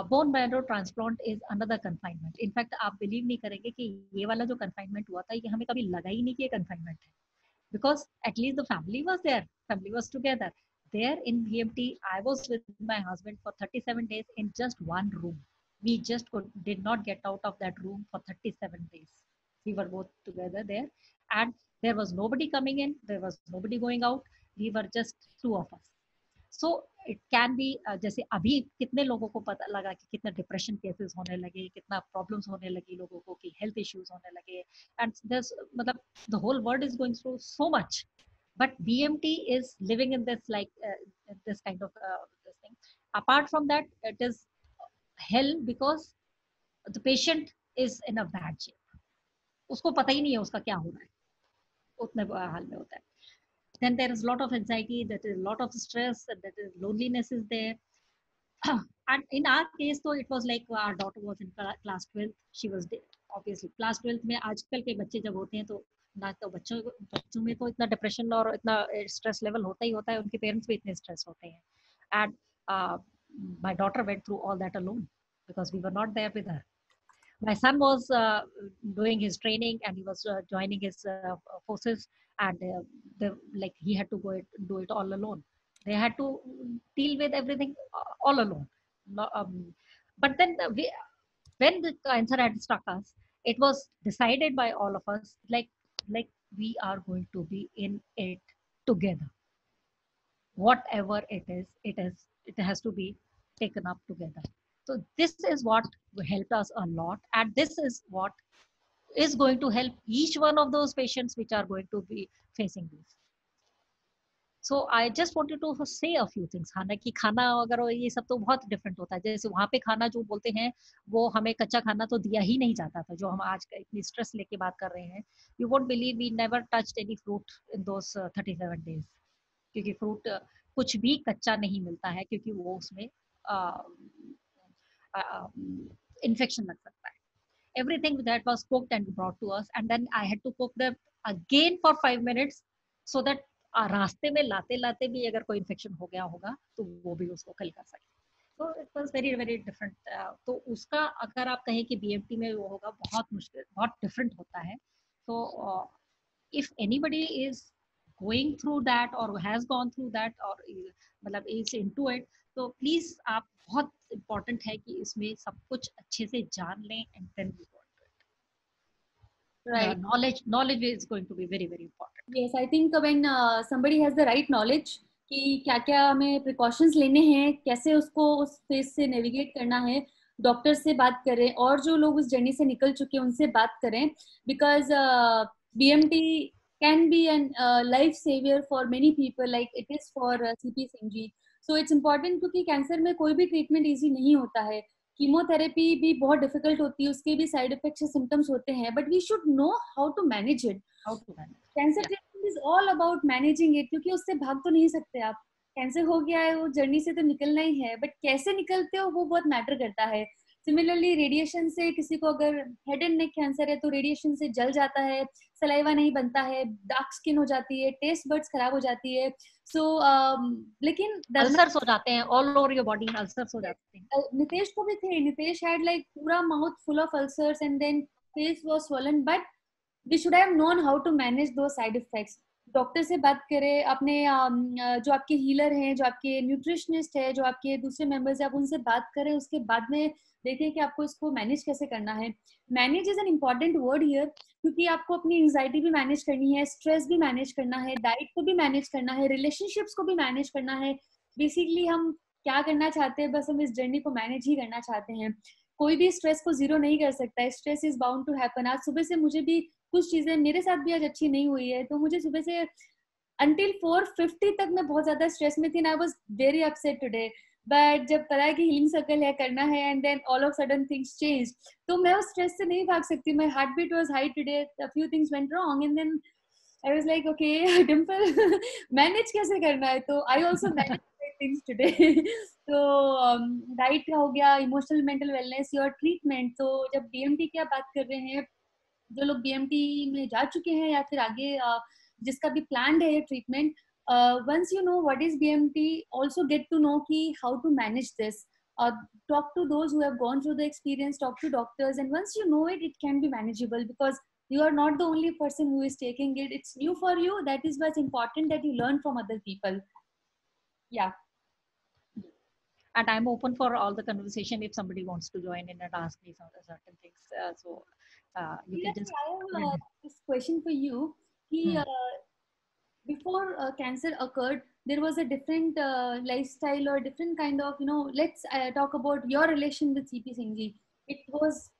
bone marrow transplant is another confinement. In fact आप बिलीव नहीं करेंगे कि ये वाला जो कंफाइनमेंट हुआ था ये हमें कभी लगा ही नहीं कि ये कंफाइनमेंट है, because at least the family was there, family was together there in BMT. I was with my husband for 37 days in just one room. We just did not get out of that room for 37 days. We were both together there, and there was nobody coming in, there was nobody going out. We were just two of us. So it can be जैसे अभी कितने लोगों को पता लगा कि कितना depression cases होने लगे, कितना प्रॉब्लम्स होने लगी लोगों को, कि हेल्थ इश्यूज होने लगे, एंड दिस मतलब the whole world is going through so much, but BMT is living in this this kind of this thing. Apart from that, it is hell because the patient is in a bad shape. उसको पता ही नहीं है उसका क्या हो रहा है, उतने हाल में होता है. Then there is a lot of anxiety, that is a lot of stress, that is loneliness is there. And in our case, so it was like our daughter was in class 12. She was obviously class 12 में आजकल के बच्चे जब होते हैं तो ना तो बच्चों में तो इतना डिप्रेशन और इतना स्ट्रेस लेवल होता ही होता है, उनके पेरेंट्स भी इतने स्ट्रेस होते हैं. And my daughter went through all that alone because we were not there with her. My son was doing his training and he was joining his forces, and like he had to do it all alone. They had to deal with everything all alone. But then when the cancer had struck us, it was decided by all of us, like we are going to be in it together. Whatever it has to be taken up together. So this is what helped us a lot, and this is what is going to help each one of those patients which are going to be facing this. So I just wanted to say a few things. हालांकि खाना अगर ये सब तो बहुत different होता है, जैसे वहाँ पे खाना जो बोलते हैं वो हमें कच्चा खाना तो दिया ही नहीं जाता था, जो हम आज इतनी स्ट्रेस लेके बात कर रहे हैं. You won't believe we never touched any fruit in those 37 days, क्योंकि फ्रूट कुछ भी कच्चा नहीं मिलता है, क्योंकि वो उसमें infection लग सकता है. Everything that was cooked and brought to us, and then I had to cook them again for 5 minutes so that रास्ते में लाते लाते भी अगर कोई इन्फेक्शन हो गया होगा तो वो भी उसको किल कर सके. So it was very very different. तो उसका अगर आप कहें कि BMT में वो होगा, बहुत मुश्किल, बहुत डिफरेंट होता है. So if anybody is going through that or has gone through that or मतलब is into it, तो प्लीज आप, बहुत इम्पोर्टेंट है कि इसमें सब कुछ अच्छे से जान लें and then we go into it. Right. Knowledge is going to be very very important. Yes, I think when somebody has the right knowledge कि क्या क्या हमें प्रिकॉशंस लेने हैं, कैसे उसको उस फेज से नेविगेट करना है, डॉक्टर से बात करें और जो लोग उस जर्नी से निकल चुके हैं उनसे बात करें, because BMT can be an life savior for many people like it is for CP Singh ji. So it's important क्योंकि कैंसर में कोई भी ट्रीटमेंट इजी नहीं होता है. कीमोथेरेपी भी बहुत डिफिकल्ट होती है, उसके भी साइड इफेक्ट्स सिम्टम्स होते हैं, but we should know how to manage it. Cancer treatment is all about managing it, क्योंकि उससे भाग तो नहीं सकते आप. कैंसर हो गया है, वो जर्नी से तो निकलना ही है, बट कैसे निकलते हो वो बहुत मैटर करता है. सिमिलरली रेडिएशन से किसी को अगर हेड एंड नेक कैंसर है तो रेडिएशन से जल जाता है, सलाइवा नहीं बनता है, डार्क स्किन हो जाती है, टेस्ट बड्स खराब हो जाती है. सो लेकिन अल्सर्स हो जाते हैं all over your body, ulcers हो जाते हैं. नितेश को भी थे. नितेश हैड लाइक पूरा mouth full of ulcers and then face was swollen, but we should have known how to manage दो साइड इफेक्ट्स. डॉक्टर से बात करें, अपने जो आपके हीलर हैं, जो आपके न्यूट्रिशनिस्ट है, जो आपके दूसरे मेंबर्स हैं, आप उनसे बात करें. उसके बाद में देखें कि आपको इसको मैनेज कैसे करना है. Manage is an important word here, क्योंकि आपको अपनी एंजाइटी भी मैनेज करनी है, स्ट्रेस भी मैनेज करना है, डाइट को भी मैनेज करना है, रिलेशनशिप्स को भी मैनेज करना है. बेसिकली हम क्या करना चाहते हैं, बस हम इस जर्नी को मैनेज ही करना चाहते हैं. कोई भी स्ट्रेस को जीरो नहीं कर सकता है. Stress is bound to happen. आज सुबह से मुझे भी कुछ चीजें, मेरे साथ भी आज अच्छी नहीं हुई है, तो मुझे सुबह से until 4:50 तक मैं बहुत ज्यादा स्ट्रेस में थी. I was very upset today, but जब पता है कि हीलिंग सर्कल है, करना है, and then all of sudden things change, तो मैं उस स्ट्रेस से नहीं भाग सकती. My heart beat was high today, a few things went wrong, and then I was like okay Dimple manage कैसे करना है. तो I also manage things today. तो डाइट का हो गया, emotional mental wellness, your treatment. तो जब BMT की आप बात कर रहे हैं, जो लोग BMT में जा चुके हैं या फिर आगे जिसका भी प्लान है treatment, once you know what is BMT, also get to know ki how to manage this. Talk to those who have gone through the experience, talk to doctors, and once you know it, it can be manageable, because you are not the only person who is taking it. It's new for you. That is what's important, that you learn from other people. Yeah. And I'm open for all the conversation if somebody wants to join in and ask me some certain things. You can just. I have this question for you. Before cancer occurred, there was a different lifestyle or different kind of, let's talk about your relation with CP Singh ji. It was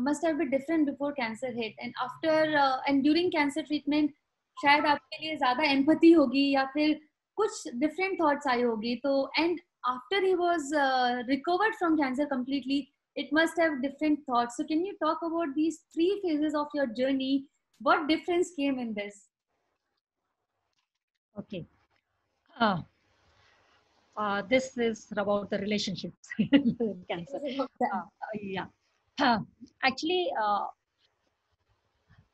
must have been different before cancer hit, and after and during cancer treatment, शायद आपके लिए ज़्यादा empathy होगी या फिर कुछ different thoughts आई होगी. तो and after he was recovered from cancer completely, it must have different thoughts. So can you talk about these 3 phases of your journey? What difference came in this? Okay. This is about the relationships with cancer. Yeah. Actually,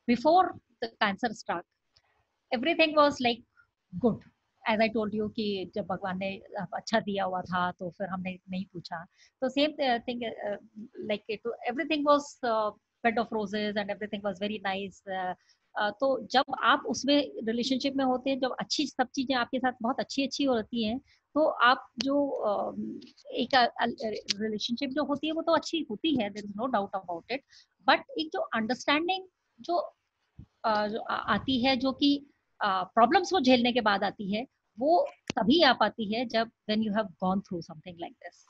before the cancer struck, everything was like good. As I told you कि जब भगवान ने अच्छा दिया हुआ था तो फिर हमने नहीं पूछा. तो same thing, like everything was bed of roses and everything was very nice. तो जब आप उसमें रिलेशनशिप में होते हैं, जब अच्छी सब चीजें आपके साथ बहुत अच्छी अच्छी होती हैं, तो आप जो एक रिलेशनशिप जो होती है वो तो अच्छी होती है, there is no doubt about it. But एक जो अंडरस्टैंडिंग जो आती है, जो कि प्रॉब्लम्स को झेलने के बाद आती है, वो तभी आ पाती है जब when you have gone through something like this.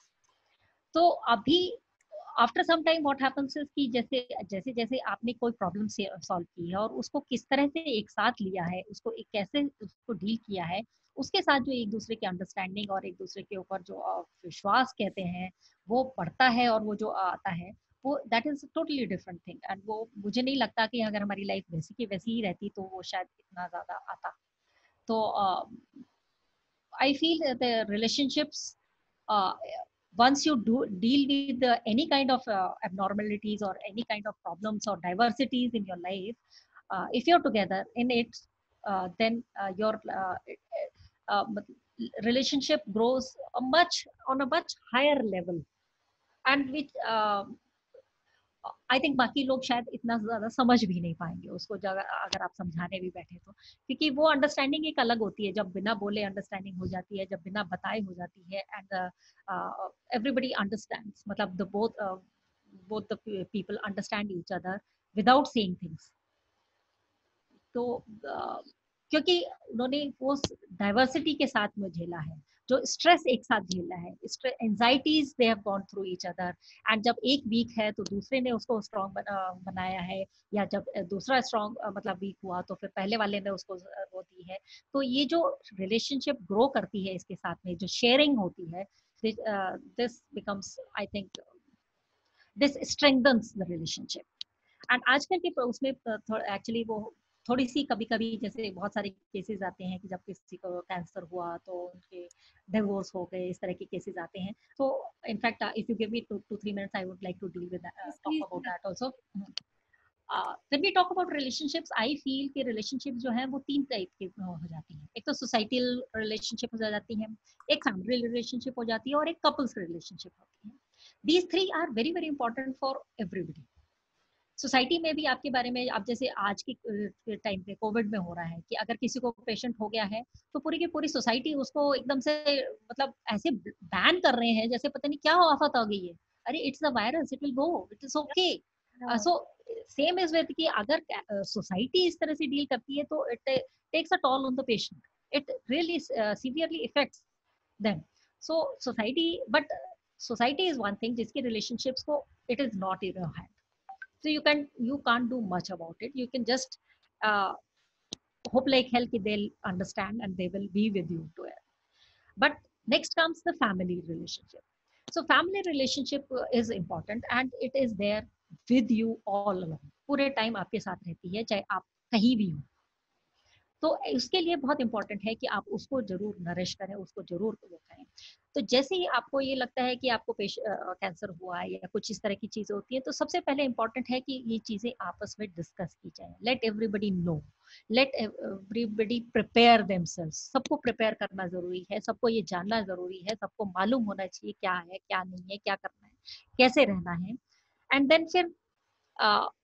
तो अभी after some time what happens is कि जैसे जैसे आपने कोई प्रॉब्लम सॉल्व की है और उसको किस तरह से एक साथ लिया है, उसको एक कैसे उसको डील किया है, उसके साथ जो एक दूसरे की अंडरस्टैंडिंग और एक दूसरे के ऊपर जो विश्वास कहते हैं वो बढ़ता है, और वो जो आता है वो that is totally different thing. And वो मुझे नहीं लगता कि अगर हमारी लाइफ वैसी की वैसी ही रहती तो वो शायद इतना ज्यादा आता. तो I feel the relationships, once you deal with any kind of abnormalities or any kind of problems or diversities in your life, if you're together in it, then your relationship grows on a much higher level, and which I think बाकी लोग शायद इतना ज्यादा समझ भी नहीं पाएंगे उसको अगर आप समझाने भी बैठे तो, क्योंकि वो अंडरस्टैंडिंग एक अलग होती है जब बिना बोले अंडरस्टैंडिंग हो जाती है, जब बिना बताए हो जाती है. एंड एवरीबडी अंडरस्टैंड्स, मतलब the both the people understand each other without saying things. तो क्योंकि उन्होंने वो डाइवर्सिटी के साथ में झेला है, जो स्ट्रेस एक साथ झेला है, anxieties they have gone through each other. And जब एक वीक है तो दूसरे ने उसको स्ट्रॉन्ग बनाया है, या जब दूसरा स्ट्रॉन्ग मतलब वीक हुआ तो फिर पहले वाले ने उसको वो दी है. तो ये जो रिलेशनशिप ग्रो करती है इसके साथ में जो शेयरिंग होती है, this becomes, I think this strengthens the relationship. And आजकल के उसमें एक्चुअली वो थोड़ी सी कभी कभी जैसे बहुत सारे केसेस आते हैं कि जब किसी को कैंसर हुआ तो उनके डिवोर्स हो गए, इस तरह के केसेस आते हैं. तो in fact if you give me 2-3 minutes I would like to deal with that, talk about that also. When we talk about relationships, I feel कि relationships जो है वो 3 टाइप के हो जाती हैं. एक तो सोसाइटल रिलेशनशिप हो जाती है, एक फैमिली रिलेशनशिप हो जाती है, और एक कपल्स रिलेशनशिप होती है. These 3 are very very important for everybody. Society में भी आपके बारे में, आप जैसे आज के टाइम पे कोविड में हो रहा है कि अगर किसी को पेशेंट हो गया है तो पूरी की पूरी सोसाइटी उसको एकदम से मतलब ऐसे बैन कर रहे हैं जैसे पता नहीं क्या आफत आ गई है. अरे it's a virus, it will go, it is okay. So same is with कि अगर सोसाइटी इस तरह से डील करती है तो it takes a toll on the patient, it really severely affects them. So society, but society is one thing जिसके relationships को it is not in your hand. So you can't do much about it. You can just hope like hell that they'll understand and they will be with you to it. But next comes the family relationship. So family relationship is important and it is there with you all along. पूरे time आपके साथ रहती है चाहे आप कहीं भी हो. तो उसके लिए बहुत इंपॉर्टेंट है कि आप उसको जरूर नरिश करें, उसको जरूर वो करें. तो जैसे ही आपको ये लगता है कि आपको कैंसर हुआ है या कुछ इस तरह की चीजें होती हैं, तो सबसे पहले इंपॉर्टेंट है कि ये चीजें आपस में डिस्कस की जाए। Let everybody know, let everybody prepare themselves. सबको प्रिपेयर करना जरूरी है, सबको ये जानना जरूरी है, सबको मालूम होना चाहिए क्या है क्या नहीं है, क्या करना है, कैसे रहना है। एंड देन फिर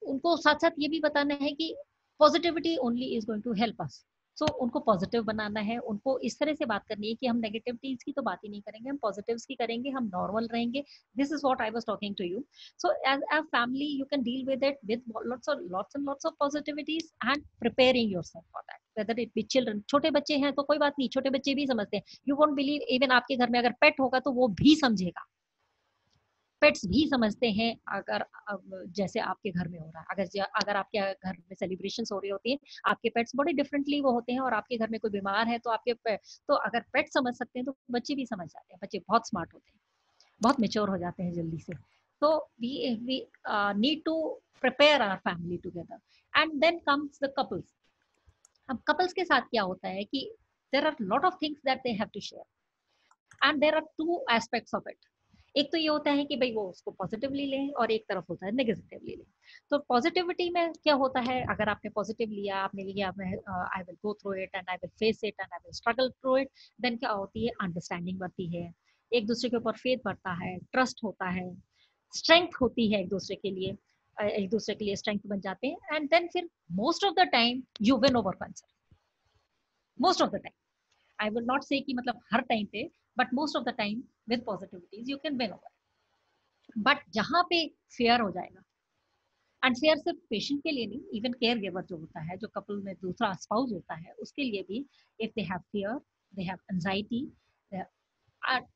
उनको साथ साथ ये भी बताना है कि positivity only is going to help us. So उनको पॉजिटिव बनाना है, उनको इस तरह से बात करनी है कि हम नेगेटिविटीज की तो बात ही नहीं करेंगे, हम पॉजिटिव्स की करेंगे, हम नॉर्मल रहेंगे। This is what I was talking to you. So as a family you can deal with it with lots and lots of positivities and preparing yourself for that, whether it be children। छोटे बच्चे हैं तो कोई बात नहीं, छोटे बच्चे भी समझते हैं। यू वोंट बिलीव, इवन आपके घर में अगर पेट होगा तो वो भी समझेगा, पेट्स भी समझते हैं। अगर जैसे आपके घर में हो रहा है, अगर आपके घर में सेलिब्रेशंस हो रही होती है, आपके पेट्स बड़े डिफरेंटली वो होते हैं, और आपके घर में कोई बीमार है तो तो अगर पेट समझ सकते हैं तो बच्चे भी समझ जाते हैं। बच्चे बहुत स्मार्ट होते हैं, बहुत मेच्योर हो जाते हैं जल्दी से। तो we need to prepare our family together. And then comes the couples. अब कपल्स के साथ क्या होता है कि there are lot of things that they have to share, and there are two aspects of it. एक तो ये होता है कि भाई वो उसको पॉजिटिवली लें, और एक तरफ होता है नेगेटिवली लें। तो पॉजिटिविटी में क्या होता है, अगर आपने पॉजिटिव लिया, आपने लिया I will go through it and I will face it and I will struggle through it, then क्या होती है, अंडरस्टैंडिंग बढ़ती है, एक दूसरे के ऊपर फेथ बढ़ता है, ट्रस्ट होता है, स्ट्रेंथ होती है एक दूसरे के लिए, एक दूसरे के लिए स्ट्रेंथ बन जाते हैं। एंड देन फिर most of the time you win over cancer, most of the time. I will not say कि मतलब हर टाइम पे, but most of the time with positivities you can win over. But जहाँ पे fair हो जाएगा, and fair सिर्फ patient के लिए नहीं, इवन केयर गिवर जो होता है, जो कपल में दूसरा स्पाउस होता है, उसके लिए भी, if they have fear, they have anxiety,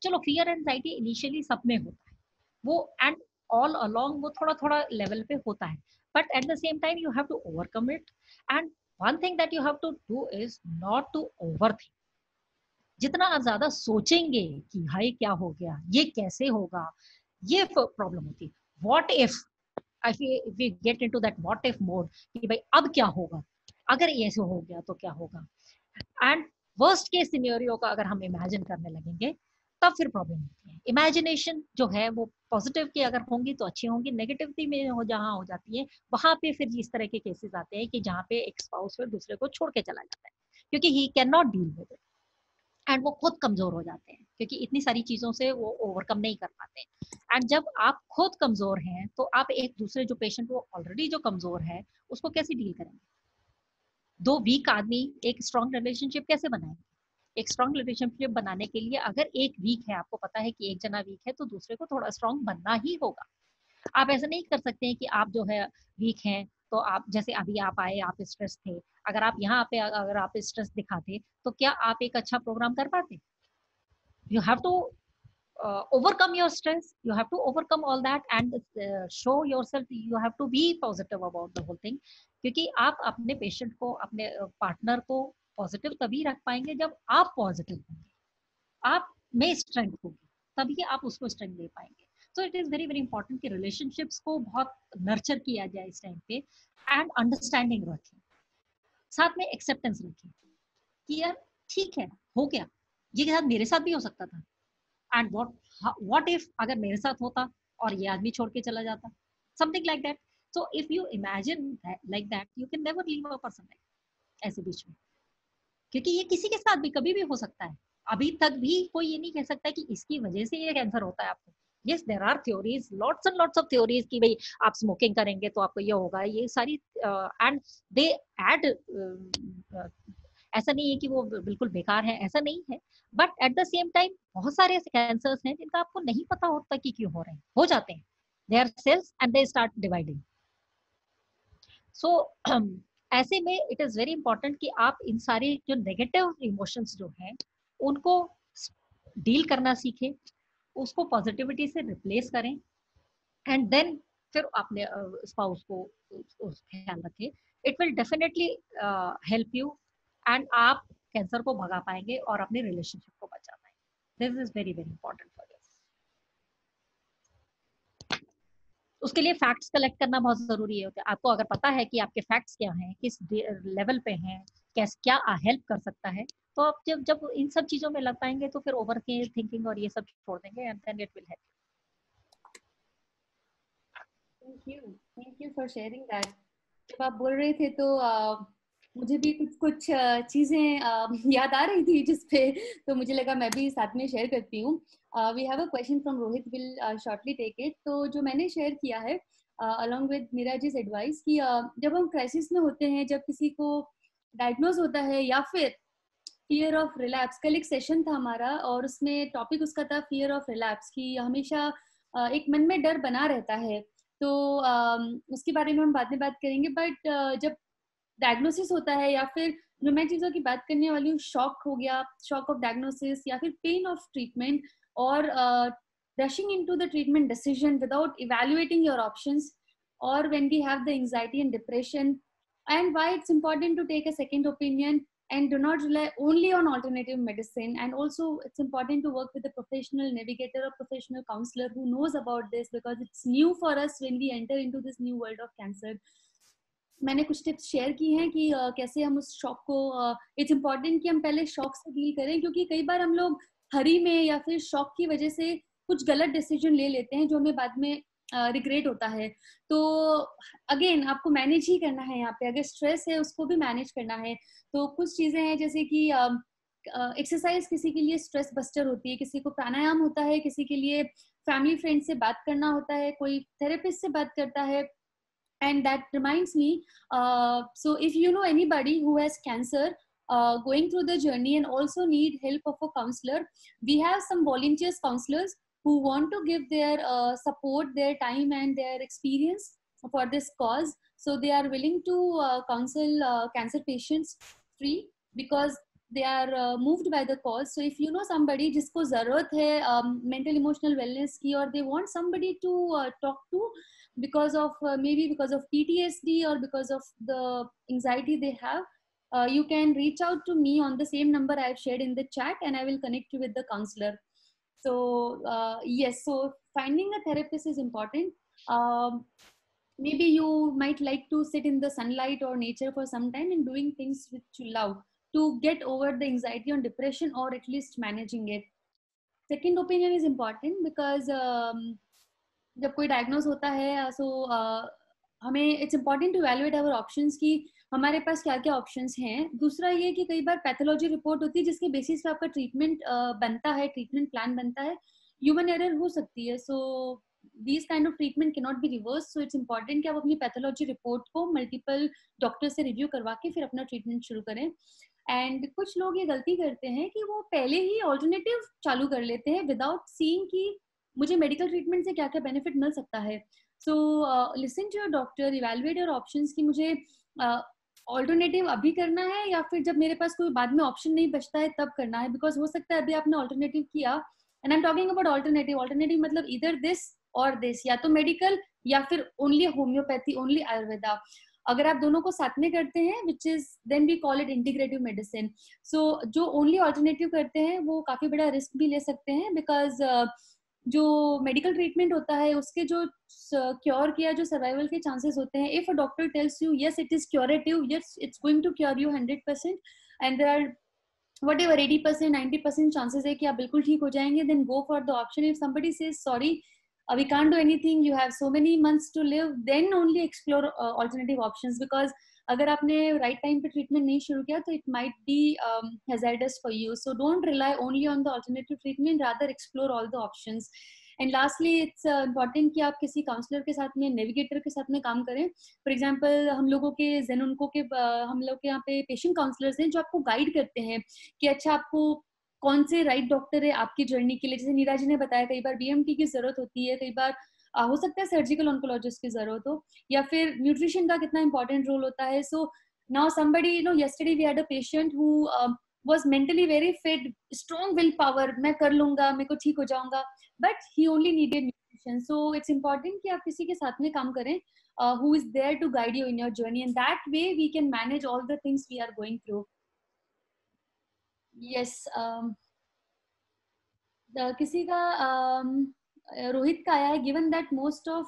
चलो फियर एंजाइटी इनिशियली सब में होता है वो, एंड ऑल अलोंग वो थोड़ा थोड़ा लेवल पे होता है, but at the same time you have to overcome it. And one thing that you have to do is not to overthink. जितना आप ज्यादा सोचेंगे कि हाय क्या हो गया, ये कैसे होगा, ये प्रॉब्लम होती है। What if we get into that what if mode कि भाई अब क्या होगा, अगर ऐसे हो गया तो क्या होगा, एंड वर्स्ट केस सिनेरियो का अगर हम इमेजिन करने लगेंगे तब फिर प्रॉब्लम होती है। इमेजिनेशन जो है वो पॉजिटिव की अगर होंगी तो अच्छी होंगी, नेगेटिविटी में जहाँ हो जाती है वहां पे फिर इस तरह के केसेस आते हैं कि जहाँ पे एक स्पाउस फिर दूसरे को छोड़ के चला जाता है, क्योंकि he can not deal with it, and वो खुद कमजोर हो जाते हैं, क्योंकि इतनी सारी चीजों से वो ओवरकम नहीं कर पाते। एंड जब आप खुद कमजोर हैं तो आप एक दूसरे जो पेशेंट वो ऑलरेडी जो कमजोर है उसको कैसे डील करेंगे। दो वीक आदमी एक स्ट्रॉन्ग रिलेशनशिप कैसे बनाएंगे। एक स्ट्रॉन्ग रिलेशनशिप बनाने के लिए अगर एक वीक है, आपको पता है कि एक जना वीक है, तो दूसरे को थोड़ा स्ट्रॉन्ग बनना ही होगा। आप ऐसा नहीं कर सकते हैं कि आप जो है वीक हैं तो आप, जैसे अभी आप आए, आप स्ट्रेस थे, अगर आप यहाँ पे अगर आप स्ट्रेस दिखाते तो क्या आप एक अच्छा प्रोग्राम कर पाते। You have to overcome your stress, you have to overcome all that and show yourself, you have to be positive about the whole thing, क्योंकि आप अपने पेशेंट को, अपने पार्टनर को पॉजिटिव तभी रख पाएंगे जब आप पॉजिटिव होंगे, आप में स्ट्रेंथ होगी, तभी आप उसको स्ट्रेंथ दे पाएंगे। So it is very very important कि रिलेशनशिप्स को बहुत नर्चर किया जाए इस टाइम पे, एंड अंडरस्टैंडिंग रखें, साथ में एक्सेप्टेंस रखें कि यार ठीक है, हो गया, ये साथ मेरे साथ भी हो सकता था, एंड व्हाट इफ अगर मेरे साथ होता और ये आदमी छोड़ के चला जाता, something like that. So if you imagine like that you can never leave a person like ऐसे बीच में, क्योंकि ये किसी के साथ भी कभी भी हो सकता है। अभी तक भी कोई ये नहीं कह सकता कि इसकी वजह से ये कैंसर होता है आपको। Yes, there are theories, lots and lots of theories कि भाई आप स्मोकिंग करेंगे तो आपको ये होगा, ये सारी, एंड दे एड, ऐसा नहीं है कि वो बिल्कुल बेकार है, ऐसा नहीं है, but at the same time बहुत सारे ऐसे कैंसर्स हैं जिनका आपको नहीं पता होता कि क्यों हो रहे हैं, हो जाते हैं, they are cells and they start dividing. So ऐसे में इट इज वेरी इंपॉर्टेंट कि आप इन सारी जो नेगेटिव इमोशंस जो हैं उनको डील करना सीखें, उसको पॉजिटिविटी से रिप्लेस करें, एंड देन फिर अपने स्पाउस को ख्याल रखें। It will definitely help you, and आप कैंसर को भगा पाएंगे और अपने रिलेशनशिप को बचा पाएंगे। This is very very important for you. उसके लिए फैक्ट्स कलेक्ट करना बहुत जरूरी है। आपको अगर पता है कि आपके फैक्ट्स क्या हैं, किस लेवल पे हैं, कैसे क्या हेल्प कर सकता है, तो आप जब जब इन सब चीजों में लग पाएंगे तो फिर ओवर थिंकिंग और ये सब छोड़ देंगे and then it will help. Thank you for sharing that. जब आप बोल रहे थे तो मुझे भी कुछ चीजें याद आ रही थी जिसपे, तो मुझे लगा मैं भी साथ में शेयर करती हूँ। We have a question from Rohit, will shortly take it. तो जो मैंने शेयर किया है अलॉन्ग विद नीरज एडवाइस कि जब हम क्राइसिस में होते हैं, जब किसी को डायग्नोज होता है या फिर फियर ऑफ रिलैप्स, कल एक सेशन था हमारा और उसमें टॉपिक उसका था फियर ऑफ रिलैप्स, कि हमेशा एक मन में डर बना रहता है। तो उसके बारे में हम बाद में बात करेंगे। बट जब डायग्नोसिस होता है या फिर जो मैं चीज़ों की बात करने वाली हूँ, शॉक हो गया, शॉक ऑफ डायग्नोसिस या फिर पेन ऑफ ट्रीटमेंट, और rushing into the treatment decision without evaluating your options, or when we have the anxiety and depression, and why it's important to take a second opinion and do not rely only on alternative medicine. And also it's important to work with a professional navigator or professional counselor who knows about this, because it's new for us when we enter into this new world of cancer. मैंने कुछ tips share की हैं कि कैसे हम उस shock को, it's important कि हम पहले शॉक से डील करें, क्योंकि कई बार हम लोग हरी में या फिर शॉक की वजह से कुछ गलत डिसीजन ले लेते हैं जो हमें बाद में रिग्रेट होता है। तो अगेन आपको मैनेज ही करना है यहाँ पे, अगर स्ट्रेस है उसको भी मैनेज करना है। तो कुछ चीजें हैं जैसे कि एक्सरसाइज किसी के लिए स्ट्रेस बस्टर होती है, किसी को प्राणायाम होता है, किसी के लिए फैमिली फ्रेंड से बात करना होता है, कोई थेरेपिस्ट से बात करता है। And that reminds me, so if you know anybody who has cancer, going through the journey and also need help of a counselor, we have some volunteers counselors who want to give their support, their time and their experience for this cause. So they are willing to counsel cancer patients free, because they are moved by the cause. So if you know somebody jisko zarurat hai mental emotional wellness ki, or they want somebody to talk to because of maybe because of PTSD or because of the anxiety they have, you can reach out to me on the same number I have shared in the chat, and I will connect you with the counselor. So yes, so finding a therapist is important. Maybe you might like to sit in the sunlight or nature for some time and doing things which you love to get over the anxiety or depression, or at least managing it. Second opinion is important because जब कोई diagnose होता है, so हमें it's important to evaluate our options कि हमारे पास क्या क्या options हैं। दूसरा ये कि कई बार पैथोलॉजी रिपोर्ट होती है जिसके बेसिस पे आपका ट्रीटमेंट बनता है, ट्रीटमेंट प्लान बनता है। ह्यूमन एरर हो सकती है, सो these kind of treatment cannot be reversed. So it's important कि आप अपनी पैथोलॉजी रिपोर्ट को मल्टीपल डॉक्टर से रिव्यू करवा के फिर अपना ट्रीटमेंट शुरू करें। एंड कुछ लोग ये गलती करते हैं कि वो पहले ही ऑल्टरनेटिव चालू कर लेते हैं विदाउट सीइंग कि मुझे मेडिकल ट्रीटमेंट से क्या क्या बेनिफिट मिल सकता है। So listen to your doctor, evaluate your options कि मुझे ऑल्टरनेटिव अभी करना है या फिर जब मेरे पास कोई बाद में ऑप्शन नहीं बचता है तब करना है। बिकॉज हो सकता है अभी आपने ऑल्टरनेटिव किया, and I am talking about alternative. Alternative मतलब इधर दिस और दिस, या तो मेडिकल या फिर ओनली होम्योपैथी, ओनली आयुर्वेदा। अगर आप दोनों को साथ में करते हैं, which is then we call it integrative medicine. So जो ओनली ऑल्टरनेटिव करते हैं वो काफी बड़ा रिस्क भी ले सकते हैं, बिकॉज जो मेडिकल ट्रीटमेंट होता है उसके जो क्योर किया जो सर्वाइवल के चांसेस होते हैं, if a doctor tells you yes it is curative, yes it's going to cure you 100%, and there are whatever 80% 90% chances है कि आप बिल्कुल ठीक हो जाएंगे, then go for the option. If somebody says sorry, we can't do anything, you have so many months to live, then only explore alternative options. Because अगर आपने right time पे treatment नहीं शुरू किया तो it might be hazardous for you. So don't rely only on the alternative treatment, rather explore all the options. And lastly, it's important कि आप किसी काउंसलर के साथ में, नेविगेटर के साथ में काम करें। फॉर एग्जाम्पल हम लोगों के जेनुनको के हम लोग के यहाँ पे पेशेंट काउंसलर्स हैं जो आपको गाइड करते हैं कि अच्छा आपको कौन से राइट डॉक्टर है आपकी जर्नी के लिए। जैसे नीरज जी ने बताया, कई बार BMT की जरूरत होती है, कई बार हो सकता है सर्जिकल ऑन्कोलॉजिस्ट की जरूरत हो, या फिर न्यूट्रिशन का कितना इंपॉर्टेंट रोल होता है। So now somebody, you know, yesterday we had a patient who was mentally very fit, strong will power, मैं कर लूंगा, मेरे को ठीक हो जाऊंगा, but he only needed nutrition. So it's important कि आप किसी के साथ में काम करें who is there to guide you in your journey, and that way we can manage all the things we are going through. Yes, किसी का रोहित का आया है, given that most of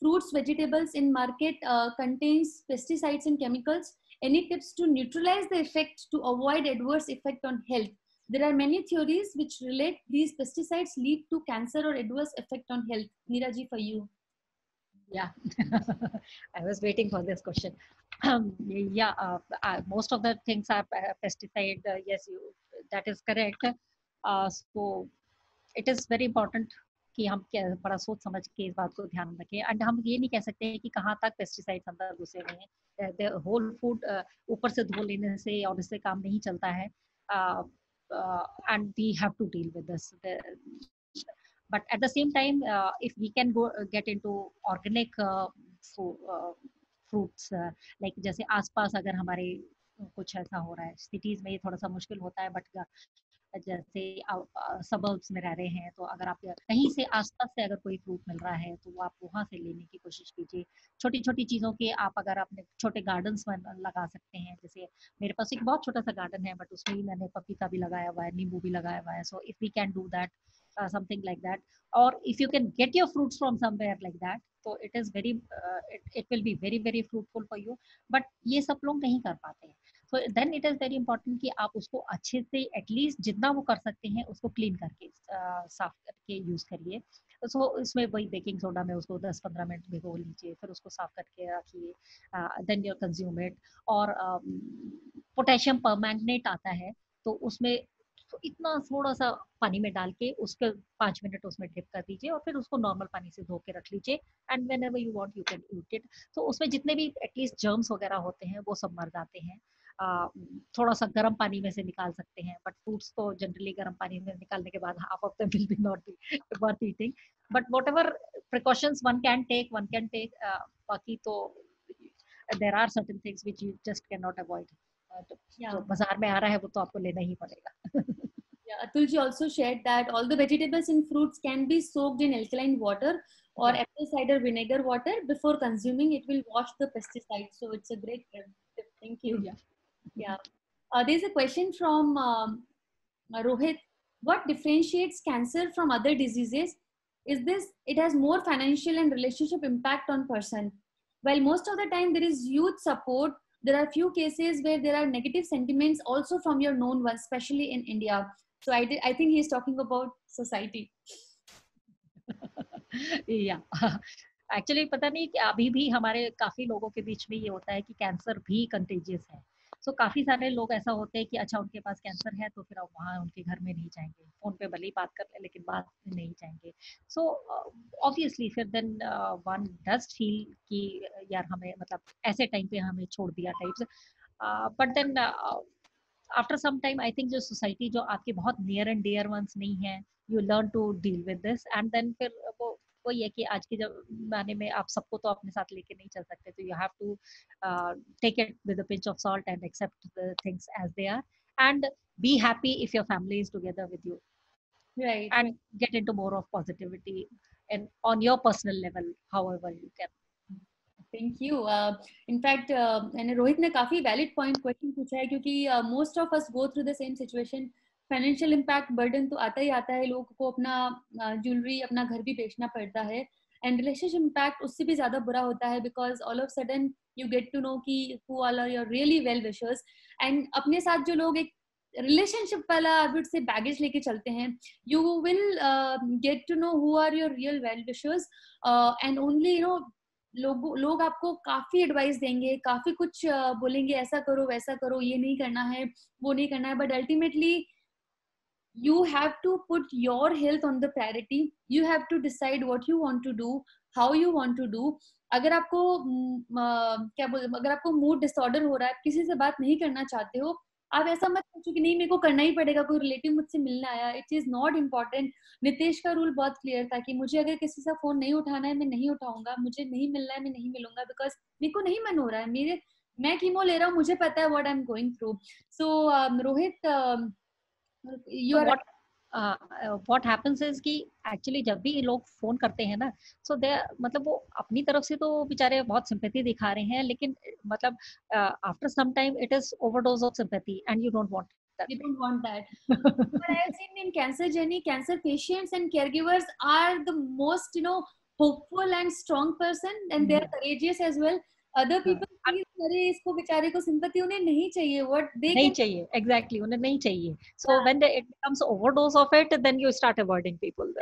fruits vegetables in market contains pesticides and chemicals, Any tips to neutralize the effect to avoid adverse effect on health? There are many theories which relate these pesticides lead to cancer or adverse effect on health. Neeraji, for you. Yeah, I was waiting for this question. Most of the things are pesticide. Yes, that is correct. So it is very important कि हम बड़ा सोच समझ के इस बात को ध्यान रखें. एंड हम ये नहीं कह सकते हैं कि कहाँ तक पेस्टिसाइड्स अंदर घुसे हुए हैं. द होल फूड ऊपर से धो लेने से और इससे काम नहीं चलता है. And we have to deal with this. But at the same time, if we can get into organic fruits, like जैसे आसपास अगर हमारे कुछ ऐसा हो रहा है, सिटीज में ये थोड़ा सा मुश्किल होता है, बट जैसे सबर्ब्स में रह रहे हैं तो अगर आप कहीं से आसपास से अगर कोई फ्रूट मिल रहा है तो वो आप वहाँ से लेने की कोशिश कीजिए. छोटी छोटी चीज़ों के आप अगर अपने छोटे गार्डन्स में लगा सकते हैं. जैसे मेरे पास एक बहुत छोटा सा गार्डन है, बट उसमें ही मैंने पपीता भी लगाया हुआ है, नींबू भी लगाया हुआ है. So if we can do that, something like that, or if you can get your fruits from somewhere like that, so it is very it will be very very fruitful for you. But ये सब लोग नहीं कर पाते हैं. So then it is very important कि आप उसको अच्छे से एटलीस्ट जितना वो कर सकते हैं उसको क्लीन करके साफ करके यूज करिए. सो इसमें वही बेकिंग सोडा में उसको 10-15 मिनट भिगो लीजिए, फिर उसको साफ करके रखिए, देन यू कंज्यूम इट. और पोटेशियम परमैंगनेट आता है, तो उसमें तो इतना थोड़ा सा पानी में डाल के उसके 5 मिनट उसमें डिप कर दीजिए और फिर उसको नॉर्मल पानी से धो के रख लीजिए. And whenever you want you can eat it. तो उसमें जितने भी एटलीस्ट जर्म्स वगैरह होते हैं वो सब मर जाते हैं. थोड़ा सा गर्म पानी में से निकाल सकते हैं, बट फ्रूट्स तो जनरली गर्म पानी में निकालने के बाद half of them will be not be worth eating. But whatever precautions one can take. बाकी तो there are certain things which you just can not avoid. जो बाजार में आ रहा है वो तो आपको लेना ही पड़ेगा. Yeah, Atul ji also shared that all the vegetables and fruits can be soaked in alkaline water or apple cider vinegar water before consuming. It will wash the pesticides. So it's a great tip. Thank you. Yeah. There's a question from Rohit. What differentiates cancer from other diseases? Is this it has more financial and relationship impact on person? While most of the time there is youth support, there are few cases where there are negative sentiments also from your known ones, especially in India. So I think he is talking about society. Actually पता नहीं कि अभी भी हमारे काफी लोगों के बीच में ये होता है कि कैंसर भी कंटेजियस है. सो काफी सारे लोग ऐसा होते हैं कि अच्छा उनके पास कैंसर है तो फिर वहाँ उनके घर में नहीं जाएंगे, फोन पे भले ही बात कर ले लेकिन बात नहीं जाएंगे. सो ऑब्वियसली फिर देन वन डज फील कि यार हमें मतलब ऐसे टाइम पे हमें छोड़ दिया types. But then after some time I think जो सोसाइटी जो आपके बहुत नियर एंड डियर वंस नहीं है, you learn to deal with this. And then फिर वो ये कि आज के जमाने में आप सबको तो अपने साथ लेके नहीं चल सकते, तो you have to take it with a pinch of salt and accept the things as they are and be happy if your family is together with you. Right. And get into more of positivity and on your personal level however you can. Thank you. In fact, Rohit ने काफी valid point question पूछा है, क्योंकि most of us go through the same situation. Financial impact burden तो आता ही आता है, लोगों को अपना ज्वेलरी अपना घर भी बेचना पड़ता है. And relationship impact उससे भी ज्यादा बुरा होता है, because all of a sudden you get to know कि who all are your really well wishers. And अपने साथ जो लोग एक रिलेशनशिप वाला अभी से बैगेज लेके चलते हैं, you will get to know who are your real well wishers. And only लोग आपको काफी एडवाइस देंगे, काफी कुछ बोलेंगे, ऐसा करो वैसा करो, ये नहीं करना है वो नहीं करना है. But ultimately you have to put your health on the priority. You have to decide what you want to do, how you want to do. अगर आपको अगर आपको मूड डिसऑर्डर हो रहा है, किसी से बात नहीं करना चाहते हो, आप ऐसा मत सोचो कि नहीं मेरे को करना ही पड़ेगा, कोई रिलेटिव मुझसे मिलने आया. It is not important. Nitesh का रूल बहुत क्लियर था कि मुझे अगर किसी से फोन नहीं उठाना है मैं नहीं उठाऊंगा, मुझे नहीं मिलना है मैं नहीं मिलूंगा, बिकॉज मेरे को नहीं मन हो रहा है. मैं कीमो ले रहा हूँ, मुझे पता है what I am going through. So Rohit, you are what happens is कि actually जब भी लोग फोन करते हैं ना, so they मतलब वो अपनी तरफ से तो बेचारे बहुत sympathy दिखा रहे हैं, लेकिन मतलब after some time it is overdose of sympathy and you don't want that. You don't want that. But I have seen in cancer journey, cancer patients and caregivers are the most hopeful and strong person, and they are courageous as well. Other people feel अरे इसको बेचारे को sympathy उन्हें नहीं चाहिए, what they नहीं can. चाहिए, exactly, उन्हें नहीं चाहिए. So when it becomes overdose of it, then you start avoiding people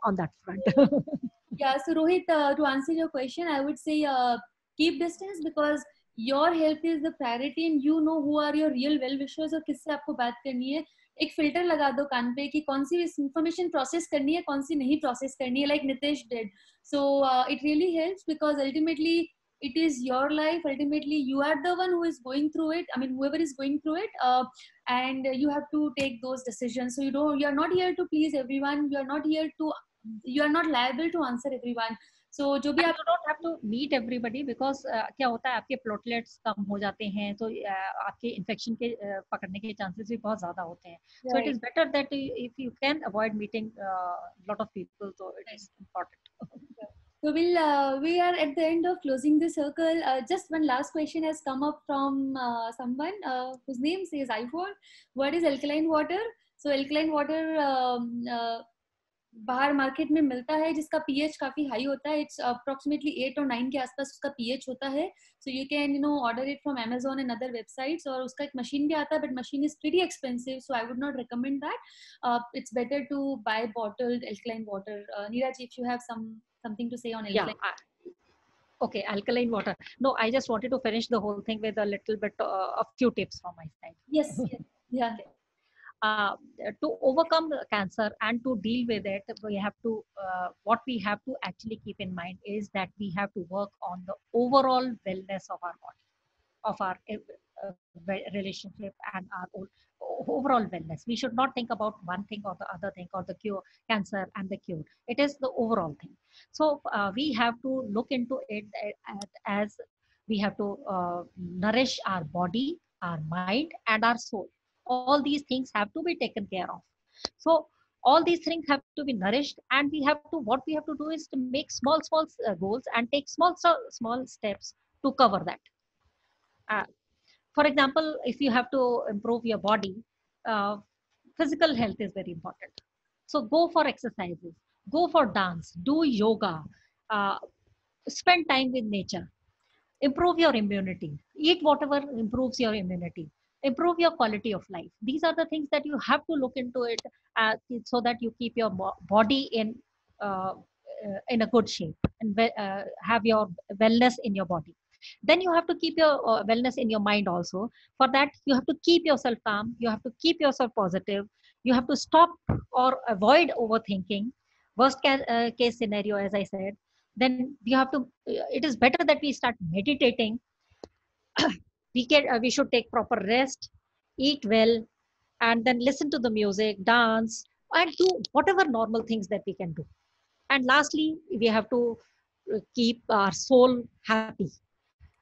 on that front. Yeah, so Rohit, to answer your question, I would say keep distance because your health is the priority and you know who are your real well wishers और किससे आपको बात करनी है. एक filter लगा दो कान पे कि कौन सी इंफॉर्मेशन प्रोसेस करनी है, कौन सी नहीं प्रोसेस करनी है, like Nitesh did. So it really helps because ultimately it is your life. Ultimately you are the one who is going through it. I mean, whoever is going through it, and you have to take those decisions. So you are not here to please everyone. You are not liable to answer everyone. So जो भी आप you don't have to meet everybody because क्या होता है आपके platelets कम हो जाते हैं तो आपके infection के पकड़ने के chances भी बहुत ज़्यादा होते हैं. So it is better that if you can avoid meeting lot of people, so it is important. So we are at the end of closing the circle. Just one last question has come up from someone whose name says iPhone. What is alkaline water? So alkaline water बाहर market में मिलता है जिसका pH काफी high होता है. It's approximately 8 और 9 के आसपास उसका pH होता है. So you can order it from Amazon and other websites. और उसका एक मशीन भी आता है, but machine is pretty expensive, so I would not recommend that. It's better to buy bottled alkaline water. Neeraj, if you have something to say on alkaline. Yeah. Okay, alkaline water. No, I just wanted to finish the whole thing with a little bit of few tips from my side. Yes. Yeah. To overcome cancer and to deal with it, we have to what we have to actually keep in mind is that we have to work on the overall wellness of our body, of our relationship and our overall wellness. We should not think about one thing or the other thing or the cure, cancer and the cure. It is the overall thing. So we have to look into it as we have to nourish our body, our mind and our soul. All these things have to be taken care of. So all these things have to be nourished, and what we have to do is to make small goals and take small steps to cover that. For example, if you have to improve your body, physical health is very important. So go for exercises, go for dance, do yoga, spend time with nature, improve your immunity, eat whatever improves your immunity, improve your quality of life. These are the things that you have to look into it so that you keep your body in a good shape and have your wellness in your body. Then you have to keep your wellness in your mind also. For that, you have to keep yourself calm. You have to keep yourself positive. You have to stop or avoid overthinking. Worst case scenario, as I said, then you have to, it is better that we start meditating. We should take proper rest, eat well, and then listen to the music, dance, and do whatever normal things that we can do. And lastly, we have to keep our soul happy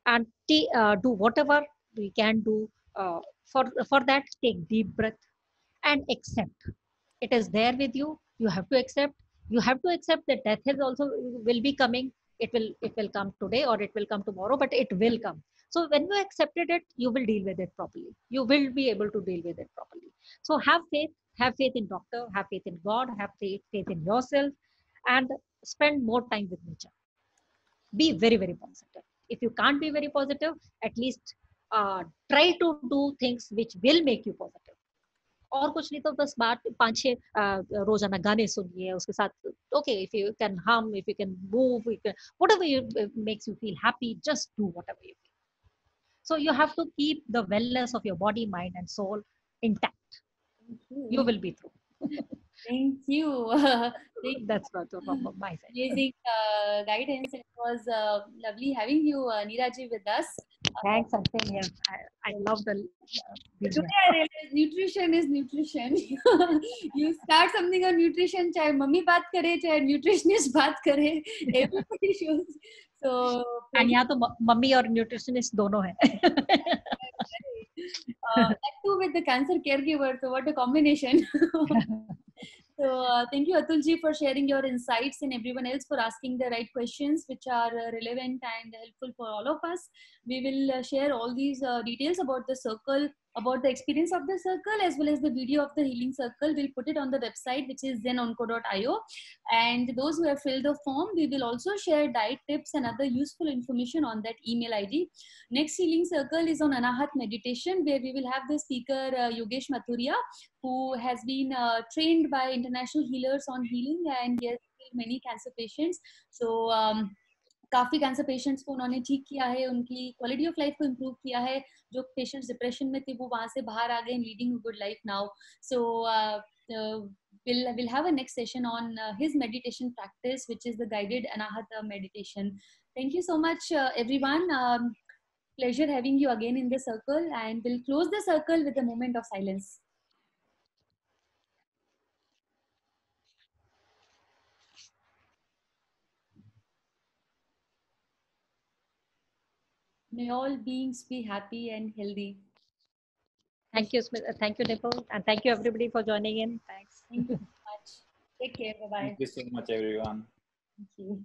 and do whatever we can do. For that, take deep breath and accept. It is there with you. You have to accept. You have to accept that death is also will be coming. It will come today or it will come tomorrow, but it will come. So when you accepted it, you will deal with it properly. You will be able to deal with it properly. So have faith in doctor, have faith in God, have faith in yourself, and spend more time with nature. Be very, very positive. If you can't be very positive, at least try to do things which will make you positive. और कुछ नहीं तो बस बात 5-6 रोजाना गाने सुनिए उसके साथ. Okay, if you can hum, if you can move, whatever makes you feel happy, just do whatever you feel. So you have to keep the wellness of your body, mind and soul intact. You will be through. Thank you. That's what from my side. Amazing guidance. It was lovely having you, Neeraj, with us. Thanks, and same here. I love the. Today I realized nutrition is nutrition. You start something on nutrition, चाहे mummy बात करे, चाहे nutritionist बात करे, everybody shows. So. And यहाँ तो mummy और nutritionist दोनों हैं. That too with the cancer caregiver. So what a combination. So thank you, Atulji, for sharing your insights and everyone else for asking the right questions which are relevant and helpful for all of us. We will share all these details about the circle about the experience of the circle as well as the video of the healing circle. We'll put it on the website, which is zenonco.io. And those who have filled the form, we will also share diet tips and other useful information on that email ID. Next healing circle is on Anahat meditation, where we will have the speaker Yogesh Mathuria, who has been trained by international healers on healing, and he has healed many cancer patients. So काफी cancer patients को उन्होंने ठीक किया है, उनकी quality of life को improve किया है. जो पेशेंट्स डिप्रेशन में थे वो वहां से बाहर आ गए, leading a good life now. So we'll have a next session on his meditation practice, which is the guided Anahata meditation. Thank you so much, everyone. Pleasure having you again in the circle, and we'll close the circle with a moment of silence. May all beings be happy and healthy. Thank you, Smita. Thank you, Nipul, and thank you everybody for joining in. Thanks. Thank you so much. Take care. Bye bye. Thank you so much, everyone. Thank you.